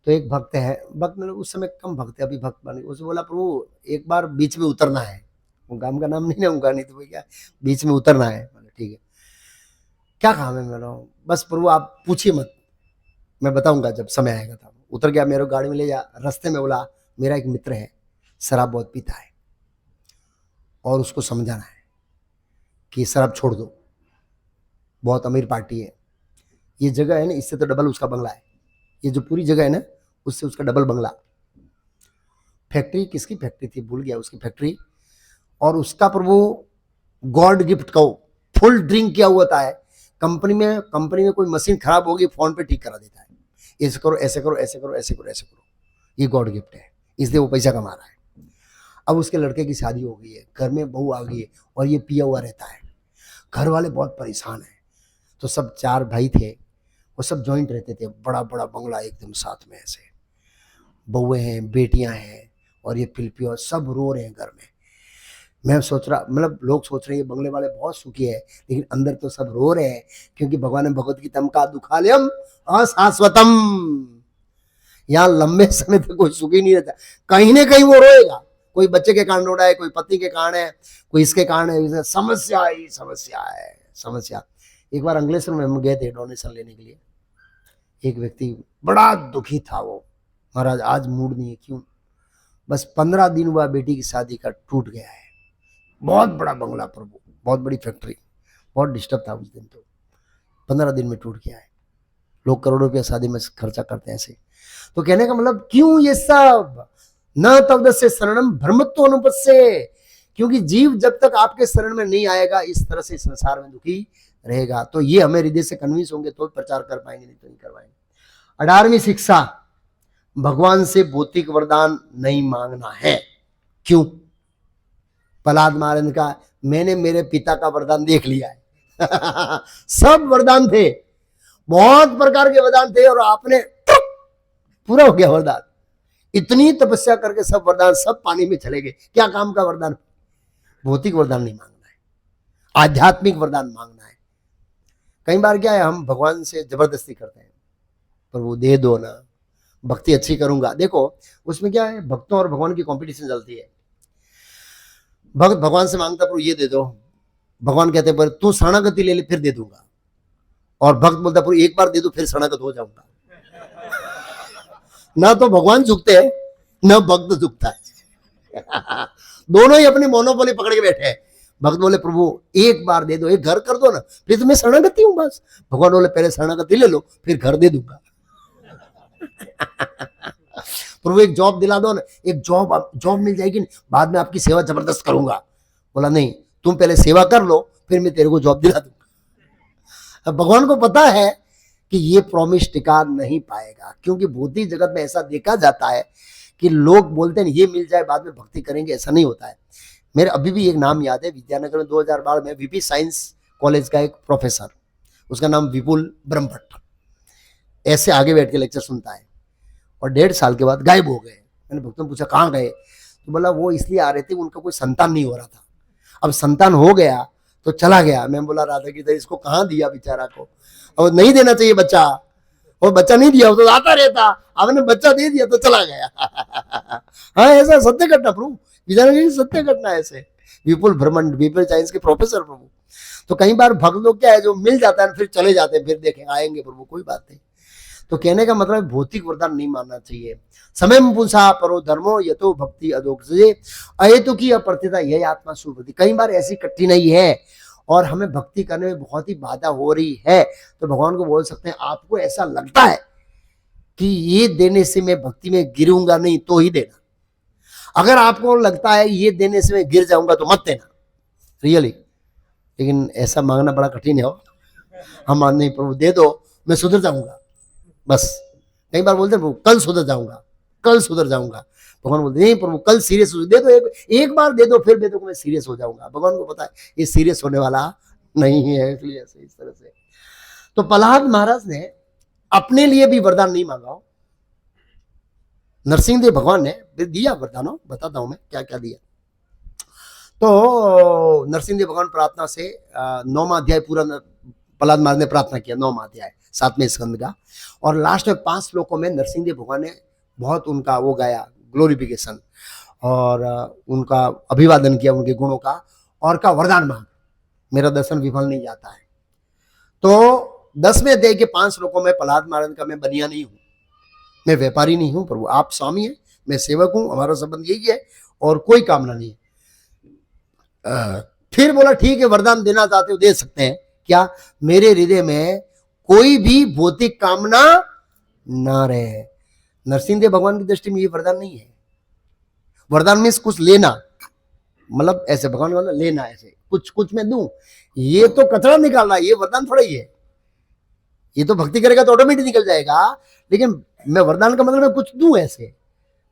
तो एक भक्त है, भक्त मतलब उस समय कम भक्त है, अभी भक्त बन गए। उसने बोला प्रभु एक बार बीच में उतरना है। वो गांव का नाम नहीं लूंगा, नहीं तो भाई क्या, बीच में उतरना है। ठीक है, क्या काम है? मैं बस प्रभु आप पूछिए मत, मैं बताऊंगा जब समय आएगा। था उतर गया, मेरे गाड़ी में ले जा। रास्ते में बोला मेरा एक मित्र है, शराब बहुत पीता है, और उसको समझाना है कि शराब छोड़ दो, बहुत अमीर पार्टी है। ये जगह है ना, इससे तो डबल उसका बंगला है। ये जो पूरी जगह है ना, उससे उसका डबल बंगला। फैक्ट्री किसकी फैक्ट्री थी भूल गया, उसकी फैक्ट्री। और उसका प्रभु गॉड गिफ्ट का फुल ड्रिंक किया हुआ है। कंपनी में कोई मशीन खराब होगी, फोन पे ठीक करा देता है, ऐसे करो ऐसे करो ऐसे करो ऐसे करो ऐसे करो। ये गॉड गिफ्ट है, इसलिए वो पैसा कमा रहा है। अब उसके लड़के की शादी हो गई है, घर में बहू आ गई है, और ये पिया हुआ रहता है। घर वाले बहुत परेशान हैं। तो सब 4 भाई थे, वो सब जॉइंट रहते थे, बड़ा बड़ा बंगला एकदम साथ में ऐसे। बहुएं हैं, बेटियां हैं, और ये पिलपिया सब रो रहे हैं घर में। मैं सोच रहा, मतलब लोग सोच रहे हैं ये बंगले वाले बहुत सुखी है, लेकिन अंदर तो सब रो रहे हैं, क्योंकि भगवान ने भगवत गीता में कहा दुखालयम अशाश्वतम। यहाँ लंबे समय तक कोई सुखी नहीं रहता, कहीं ना कहीं वो रोएगा। कोई बच्चे के कारण रो रहा है, कोई पति के कारण है, कोई इसके कारण है, समस्या ही समस्या है, समस्या। एक बार अंकलेश्वर में हम गए थे डोनेशन लेने के लिए, एक व्यक्ति बड़ा दुखी था, वो महाराज आज मूड नहीं है, क्यों? बस 15 दिन हुआ बेटी की शादी का, टूट गया है, बहुत बड़ा बंगला प्रभु, बहुत बड़ी फैक्ट्री, बहुत डिस्टर्ब था उस दिन, तो 15 दिन में टूट गया है। लोग करोड़ों रुपया शादी में खर्चा करते हैं ऐसे। तो कहने का मतलब क्यों ये सब, न तब से शरणम भ्रमत्व अनुपस्य, क्योंकि जीव जब तक आपके शरण में नहीं आएगा इस तरह से संसार में दुखी रहेगा। तो ये हमें हृदय से कन्विंस होंगे तो प्रचार कर पाएंगे, नहीं तो नहीं करवाएंगे। 18वीं शिक्षा, भगवान से भौतिक वरदान नहीं मांगना है। क्यों? प्रहलाद महाराज ने कहा मैंने मेरे पिता का वरदान देख लिया है सब वरदान थे, बहुत प्रकार के वरदान थे, और आपने पूरा हो गया वरदान। इतनी तपस्या करके सब वरदान सब पानी में चले गए, क्या काम का वरदान? भौतिक वरदान नहीं मांगना है, आध्यात्मिक वरदान मांगना है। कई बार क्या है, हम भगवान से जबरदस्ती करते हैं, पर वो दे दो ना, भक्ति अच्छी करूंगा। देखो उसमें क्या है, भक्तों और भगवान की कंपटीशन चलती है। भक्त भगवान से मांगता प्रभु ये दे दो, भगवान कहते पर तू शरणागति ले ले फिर दे दूंगा, और भक्त बोलता प्रभु एक बार दे दो फिर शरणागत हो जाऊंगा। ना तो भगवान झुकते हैं ना भक्त झुकता है दोनों ही अपनी मोनोपोली पकड़ के बैठे हैं। भक्त बोले प्रभु एक बार दे दो, एक घर कर दो ना, फिर तुम्हें शरणागति हूं बस। भगवान बोले पहले शरणागति ले लो फिर घर दे दूंगा प्रभु एक जॉब दिला दो ना, एक जॉब मिल जाएगी, बाद में आपकी सेवा जबरदस्त करूंगा। बोला नहीं, तुम पहले सेवा कर लो फिर मैं तेरे को जॉब दिला दूंगा। अब भगवान को पता है कि ये प्रॉमिस टिका नहीं पाएगा, क्योंकि भौतिक जगत में ऐसा देखा जाता है कि लोग बोलते हैं ये मिल जाए बाद में भक्ति करेंगे, ऐसा नहीं होता है। मेरे अभी भी एक नाम याद है, विद्यानगर में 2012 में वीपी साइंस कॉलेज का एक प्रोफेसर, उसका नाम विपुल ब्रह्मभट्ट, ऐसे आगे बैठ के लेक्चर सुनता है, और 1.5 साल के बाद गायब हो गए। मैंने भक्तों पूछा कहाँ गए, तो बोला वो इसलिए आ रहे थे उनका कोई संतान नहीं हो रहा था, अब संतान हो गया तो चला गया। मैं बोला राधा की इसको कहाँ दिया बेचारा को, और नहीं देना चाहिए बच्चा, और बच्चा नहीं दिया तो आता रहता, आपने बच्चा दे दिया तो चला गया हाँ ऐसा सत्य घटना प्रभु, विजयनगर सत्य घटना ऐसे। विपुल ब्रह्मंड, विपुल साइंस के प्रोफेसर प्रभु। तो कई बार भक्त लोग क्या है जो मिल जाता है फिर चले जाते हैं, फिर देखें आएंगे प्रभु, कोई बात नहीं। तो कहने का मतलब भौतिक वरदान नहीं मानना चाहिए। समय में पूछा परो धर्मो यतो भक्ति अदोक्षजे अहेतु की अप्रतिता यही आत्मा सुभति। कई बार ऐसी कठिनाई है और हमें भक्ति करने में बहुत ही बाधा हो रही है, तो भगवान को बोल सकते हैं आपको ऐसा लगता है कि ये देने से मैं भक्ति में गिरूंगा नहीं तो ही देना, अगर आपको लगता है ये देने से मैं गिर जाऊंगा तो मत देना रियली। लेकिन ऐसा मांगना बड़ा कठिन है। हम मान नहीं प्रभु दे दो मैं सुधर जाऊंगा बस। कई बार बोलते प्रभु कल सुधर जाऊंगा, कल सुधर जाऊंगा। भगवान बोलते नहीं प्रभु कल सीरियस दे दो, एक बार दे दो फिर दे दो मैं सीरियस हो जाऊंगा। भगवान को पता है ये सीरियस होने वाला नहीं है, इसलिए ऐसे इस तरह से। तो प्रहलाद महाराज ने अपने लिए भी वरदान नहीं मांगा, नरसिंह देव भगवान ने दिया वरदान, बताता हूं मैं क्या क्या दिया। तो नरसिंह देव भगवान प्रार्थना से 9वां अध्याय पूरा प्रहलाद महाराज ने प्रार्थना किया, 9वां अध्याय 7वें स्कंद का, और लास्ट में 5 श्लोकों में नरसिंह देव भगवान ने बहुत उनका वो गाया ग्लोरिफिकेशन, और उनका अभिवादन किया उनके गुणों का, और का वरदान मांग मेरा दर्शन विफल नहीं जाता है। तो 10वें अध्याय के 5 श्लोकों में प्रहलाद महाराज का मैं बनिया नहीं हूं, मैं व्यापारी नहीं हूं प्रभु, आप स्वामी हैं, मैं सेवक हूं, हमारा संबंध यही है और कोई कामना नहीं है। फिर बोला ठीक है वरदान देना चाहते हो दे सकते हैं, क्या मेरे हृदय में कोई भी भौतिक कामना ना रहे। नरसिंह देव भगवान की दृष्टि में ये वरदान नहीं है। वरदान में कुछ लेना, मतलब ऐसे भगवान वाला लेना, ऐसे कुछ कुछ मैं दूं, ये तो कचरा निकालना, ये वरदान थोड़ा ही है। ये तो भक्ति करेगा तो ऑटोमेटिक निकल जाएगा, लेकिन मैं वरदान का मतलब मैं कुछ दूं ऐसे।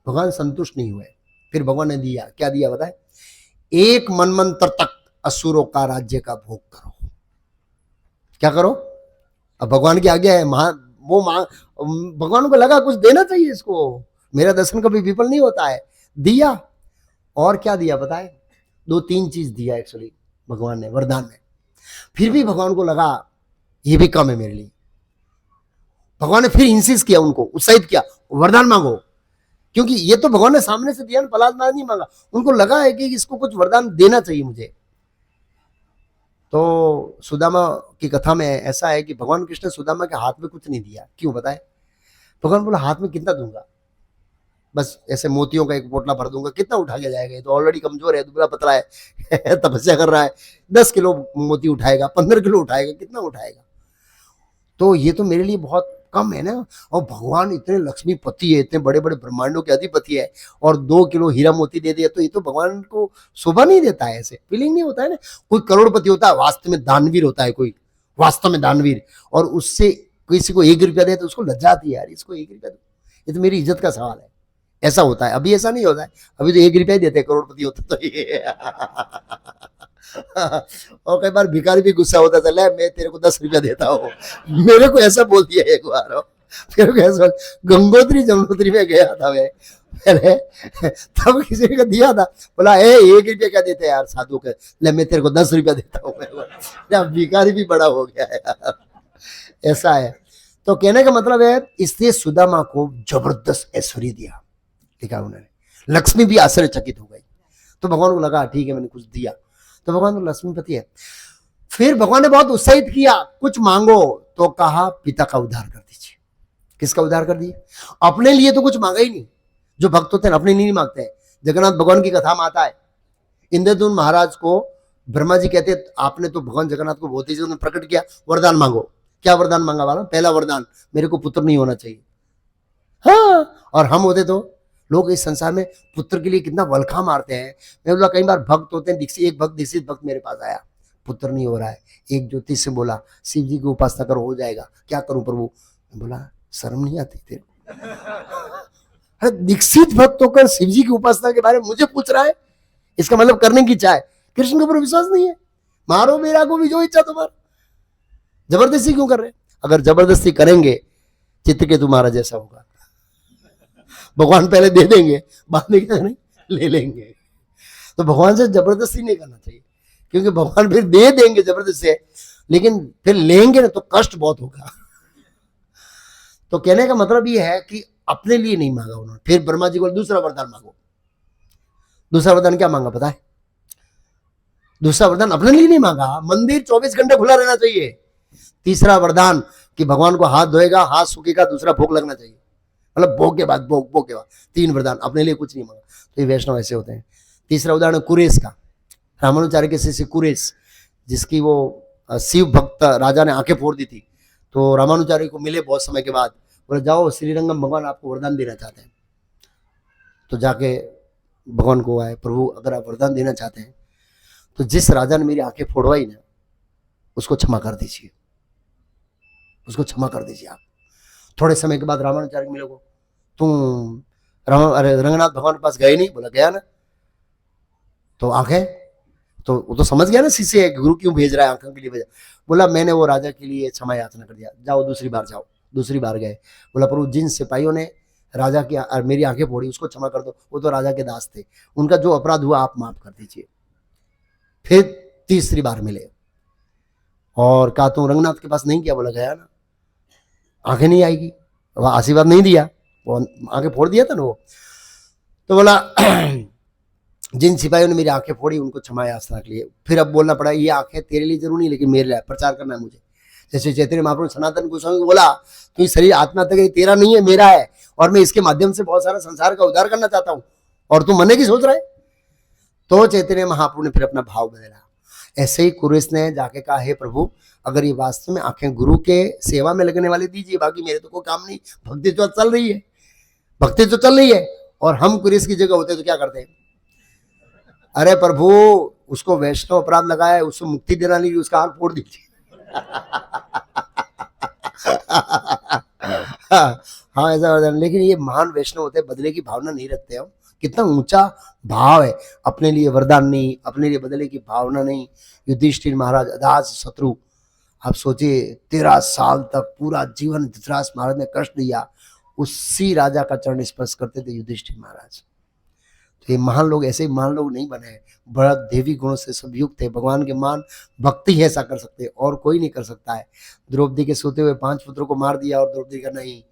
भगवान संतुष्ट नहीं हुए, फिर भगवान ने दिया, क्या दिया बताए, 1 मनमंत्र तक असुरों का राज्य का भोग करो। क्या करो? अब भगवान की आज्ञा है, भगवान को लगा कुछ देना चाहिए इसको, मेरा दर्शन कभी विफल नहीं होता है, दिया। और क्या दिया बताए, 2-3 चीज दिया एक्चुअली भगवान ने वरदान में। फिर भी भगवान को लगा ये भी कम है मेरे लिए। भगवान ने फिर इंसिस्ट किया, उनको उत्साहित किया, वरदान मांगो। क्योंकि ये तो भगवान ने सामने से दिया, प्रहलाद महाराज नहीं मांगा। उनको लगा है कि इसको कुछ वरदान देना चाहिए मुझे। तो सुदामा की कथा में ऐसा है कि भगवान कृष्ण सुदामा के हाथ में कुछ नहीं दिया। क्यों बताए? भगवान बोला हाथ में कितना दूंगा, बस ऐसे मोतियों का एक पोटला भर दूंगा, कितना उठा के जाएगा? ये तो ऑलरेडी कमजोर है, दुबला पतला है तपस्या कर रहा है, 10 किलो मोती उठाएगा, 15 किलो उठाएगा, कितना उठाएगा? तो ये तो मेरे लिए बहुत कम है ना। और भगवान इतने लक्ष्मीपति है, इतने बड़े बड़े ब्रह्मांडों के अधिपति है, और 2 किलो हीरा मोती दे दिया, तो ये तो भगवान को शोभा नहीं देता है, ऐसे फीलिंग नहीं होता है ना। कोई करोड़पति होता है, वास्तव में दानवीर होता है, कोई वास्तव में दानवीर, और उससे किसी को 1 रुपया दे तो उसको लज्जा आती है, यार इसको 1 रुपया दो, ये तो मेरी इज्जत का सवाल है। ऐसा होता है। अभी ऐसा नहीं होता है, अभी तो 1 रुपया ही देते हैं, करोड़पति होता तो ये और कई बार भिखारी भी गुस्सा होता था, ले मैं तेरे को 10 रुपया देता हूँ। मेरे को ऐसा बोल दिया एक बार, मेरे को ऐसा, गंगोत्री जमुनोत्री में गया था मैं पहले, तब किसी को दिया था, बोला 1 रुपया क्या देते यार साधु के, ले मैं तेरे को 10 रुपया देता हूँ। भिखारी भी बड़ा हो गया है यार, ऐसा है। तो कहने का मतलब है, इसलिए सुदामा को जबरदस्त ऐश्वर्य दिया, लिखा उन्होंने, लक्ष्मी भी आश्चर्यचकित हो गई। तो भगवान को लगा ठीक है मैंने कुछ दिया, तो भगवान तो लक्ष्मीपति है। फिर भगवान ने बहुत उत्साहित किया, कुछ मांगो, तो कहा पिता का उद्धार कर दीजिए। किसका उद्धार कर दिए? अपने लिए तो कुछ मांगा ही नहीं। जो भक्त होते हैं अपने लिए नहीं मांगते हैं। जगन्नाथ भगवान की कथा में आता है, इंद्रद्युम्न महाराज को ब्रह्मा जी कहते आपने तो भगवान जगन्नाथ को बहुत ही प्रकट किया, वरदान मांगो। क्या वरदान मांगा वाला? पहला वरदान, मेरे को पुत्र नहीं होना चाहिए। हाँ, और हम होते तो लोग इस संसार में पुत्र के लिए कितना वलखा मारते हैं। मैं बोला कई बार भक्त होते हैं, एक भक्त दीक्षित भक्त मेरे पास आया, पुत्र नहीं हो रहा है। एक ज्योतिष से बोला शिव जी की उपासना करो हो जाएगा, क्या करूं प्रभु? मैं बोला शर्म नहीं आती तेरे? अरे दीक्षित भक्त होकर शिव जी की उपासना के बारे में मुझे पूछ रहा है, इसका मतलब करने की इच्छा है, कृष्ण के ऊपर विश्वास नहीं है। मारो मेरा को भी जो इच्छा तुम्हारा, जबरदस्ती क्यों कर रहे? अगर जबरदस्ती करेंगे चित्रकेतु महाराज जैसा होगा। भगवान पहले दे देंगे, बाद में क्या नहीं ले लेंगे। तो भगवान से जबरदस्ती नहीं करना चाहिए, क्योंकि भगवान फिर दे देंगे जबरदस्ती, लेकिन फिर लेंगे ना तो कष्ट बहुत होगा। तो कहने का मतलब ये है कि अपने लिए नहीं मांगा उन्होंने। फिर ब्रह्मा जी को दूसरा वरदान मांगो। दूसरा वरदान क्या मांगा पता है? दूसरा वरदान अपने लिए नहीं मांगा, मंदिर 24 घंटे खुला रहना चाहिए। तीसरा वरदान कि भगवान को हाथ धोएगा, हाथ सूखेगा, दूसरा भोग लगना चाहिए, मतलब भोग के बाद भोग के बाद। 3 वरदान, अपने लिए कुछ नहीं मांगा। तो ये वैष्णव ऐसे होते हैं। तीसरा उदाहरण कुरेश का, रामानुचार्य के शिष्य कुरेश, जिसकी वो शिव भक्त राजा ने आंखें फोड़ दी थी। तो रामानुचार्य को मिले बहुत समय के बाद, बोले जाओ श्रीरंगम भगवान आपको वरदान देना चाहते हैं। तो जाके भगवान को आए, प्रभु अगर आप वरदान देना चाहते हैं तो जिस राजा ने मेरी आंखें फोड़वाई ना उसको क्षमा कर दीजिए, उसको क्षमा कर दीजिए आप। थोड़े समय के बाद रामानुचार्य मिले को, तुम रंगनाथ भगवान के पास गए नहीं? बोला गया ना। तो आंखें, तो वो तो समझ गया ना शिष्य है, गुरु क्यों भेज रहा है, आंखों के लिए भेजा। बोला मैंने वो राजा के लिए क्षमा याचना कर दिया, जाओ दूसरी बार जाओ। दूसरी बार गए, बोला प्रभु जिन सिपाहियों ने राजा की मेरी आंखें फोड़ी उसको क्षमा कर दो, वो तो राजा के दास थे, उनका जो अपराध हुआ आप माफ कर दीजिए। फिर तीसरी बार मिले और कहा तुम रंगनाथ के पास नहीं किया? बोला गया ना। आंखें नहीं आएगी, वह आशीर्वाद नहीं दिया, वो आंखें फोड़ दिया था ना वो। तो बोला जिन सिपाहियों ने मेरी आंखें फोड़ी उनको क्षमा याचना के लिए। फिर अब बोलना पड़ा ये आंखें तेरे लिए जरूर नहीं, लेकिन मेरे लिए प्रचार करना है मुझे। जैसे चैतन्य महाप्रभु सनातन गोस्वामी को बोला तो ये शरीर आत्मा तक तेरा नहीं है, मेरा है, और मैं इसके माध्यम से बहुत सारा संसार का उद्धार करना चाहता हूं, और तू मरने की सोच रहा है। तो चैतन्य महाप्रभु ने फिर अपना भाव बदला। ऐसे ही कुरेश ने जाके कहा हे प्रभु अगर ये वास्तव में आंखें गुरु के सेवा में लगने वाले दीजिए, बाकी मेरे तो कोई काम नहीं, भक्ति तो चल रही है, भक्ति तो चल रही है। और हम कुरेश की जगह होते तो क्या करते हैं? अरे प्रभु उसको वैष्णव अपराध लगा है, उसको मुक्ति देना नहीं, उसका आंख फोड़ दीजिए। हाँ ऐसा होता है। लेकिन ये महान वैष्णव होते हैं, बदले की भावना नहीं रखते हम। कितना ऊंचा भाव है, अपने लिए वरदान नहीं, अपने लिए बदले की भावना नहीं। युधिष्ठिर महाराज अदास शत्रु, आप सोचिए 13 साल तक पूरा जीवन धृतराष्ट्र महाराज ने कष्ट दिया, उसी राजा का चरण स्पर्श करते थे युधिष्ठिर महाराज। तो ये महान लोग ऐसे ही महान लोग नहीं बने, बड़ा देवी गुणों से सब युक्त है, भगवान के मान भक्ति है, ऐसा कर सकते हैं, और कोई नहीं कर सकता है। द्रौपदी के सोते हुए 5 पुत्रों को मार दिया और द्रौपदी का नहीं,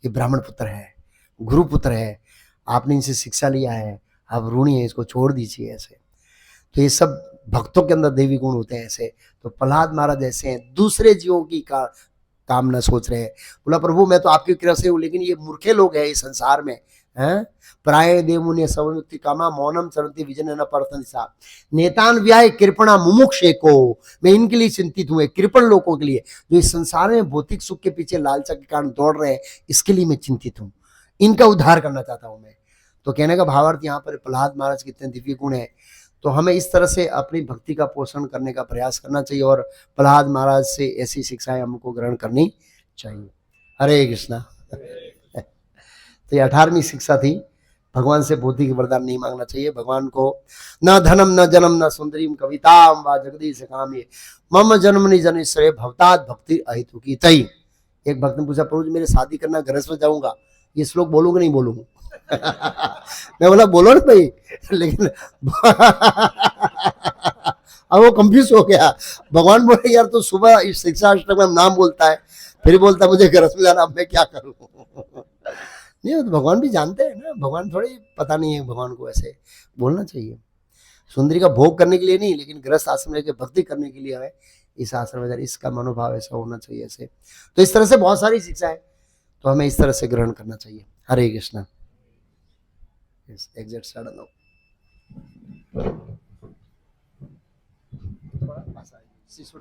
ये ब्राह्मण पुत्र है, गुरु पुत्र है, आपने इनसे शिक्षा लिया है, आप ऋणी है, इसको छोड़ दीजिए। ऐसे तो ये सब भक्तों के अंदर देवी गुण होते हैं। ऐसे तो प्रहलाद महाराज ऐसे हैं, दूसरे जीवों की कामना सोच रहे हैं। बोला प्रभु मैं तो आपकी कृपा से हूँ, लेकिन ये मूर्खे लोग हैं इस संसार में हैं। प्राय देवमुनि सवमुक्ति कामा मौनम चरंती विजन न परतन सा नेतान व्याय कृपणा मुमुक्षे को। मैं इनके लिए चिंतित हूँ, कृपण लोगों के लिए जो इस संसार में भौतिक सुख के पीछे लालसा के कारण दौड़ रहे हैं, इसके लिए मैं चिंतित हूँ, इनका उद्धार करना चाहता हूँ मैं। तो कहने का भावार्थ यहाँ पर प्रहलाद महाराज कितने दिव्य गुण है। तो हमें इस तरह से अपनी भक्ति का पोषण करने का प्रयास करना चाहिए और प्रहलाद महाराज से ऐसी शिक्षाएं हमको ग्रहण करनी चाहिए। हरे कृष्णा। तो ये 18वीं शिक्षा थी, भगवान से भौतिक वरदान नहीं मांगना चाहिए। भगवान को न धनम न जन्म न सुंदरीम कविताम व जगदीश काम्ये मम जन्मनि जनिश्रेय भवतात् भक्ति अहितु की तई। एक भक्त ने पूछा प्रभु जी मेरे शादी करना, घर में जाऊंगा, ये श्लोक बोलूंगा नहीं बोलूंगा? मैं बोला बोलो ना भाई, लेकिन अब वो कंफ्यूज हो गया। भगवान बोले यार तो सुबह इस शिक्षा अष्टक में नाम बोलता है, फिर बोलता है मुझे घर में जाना, अब मैं क्या करूं? नहीं, तो भगवान भी जानते हैं ना, भगवान थोड़ी पता नहीं है, भगवान को ऐसे बोलना चाहिए। सुंदरी का भोग करने के लिए नहीं, लेकिन गृहस्थ आश्रम में भक्ति करने के लिए हमें इस आश्रम में, इसका मनोभाव ऐसा होना चाहिए ऐसे। तो इस तरह से बहुत सारी शिक्षा है, तो हमें इस तरह से ग्रहण करना चाहिए। हरे कृष्णा। एग्जैक्ट 9:30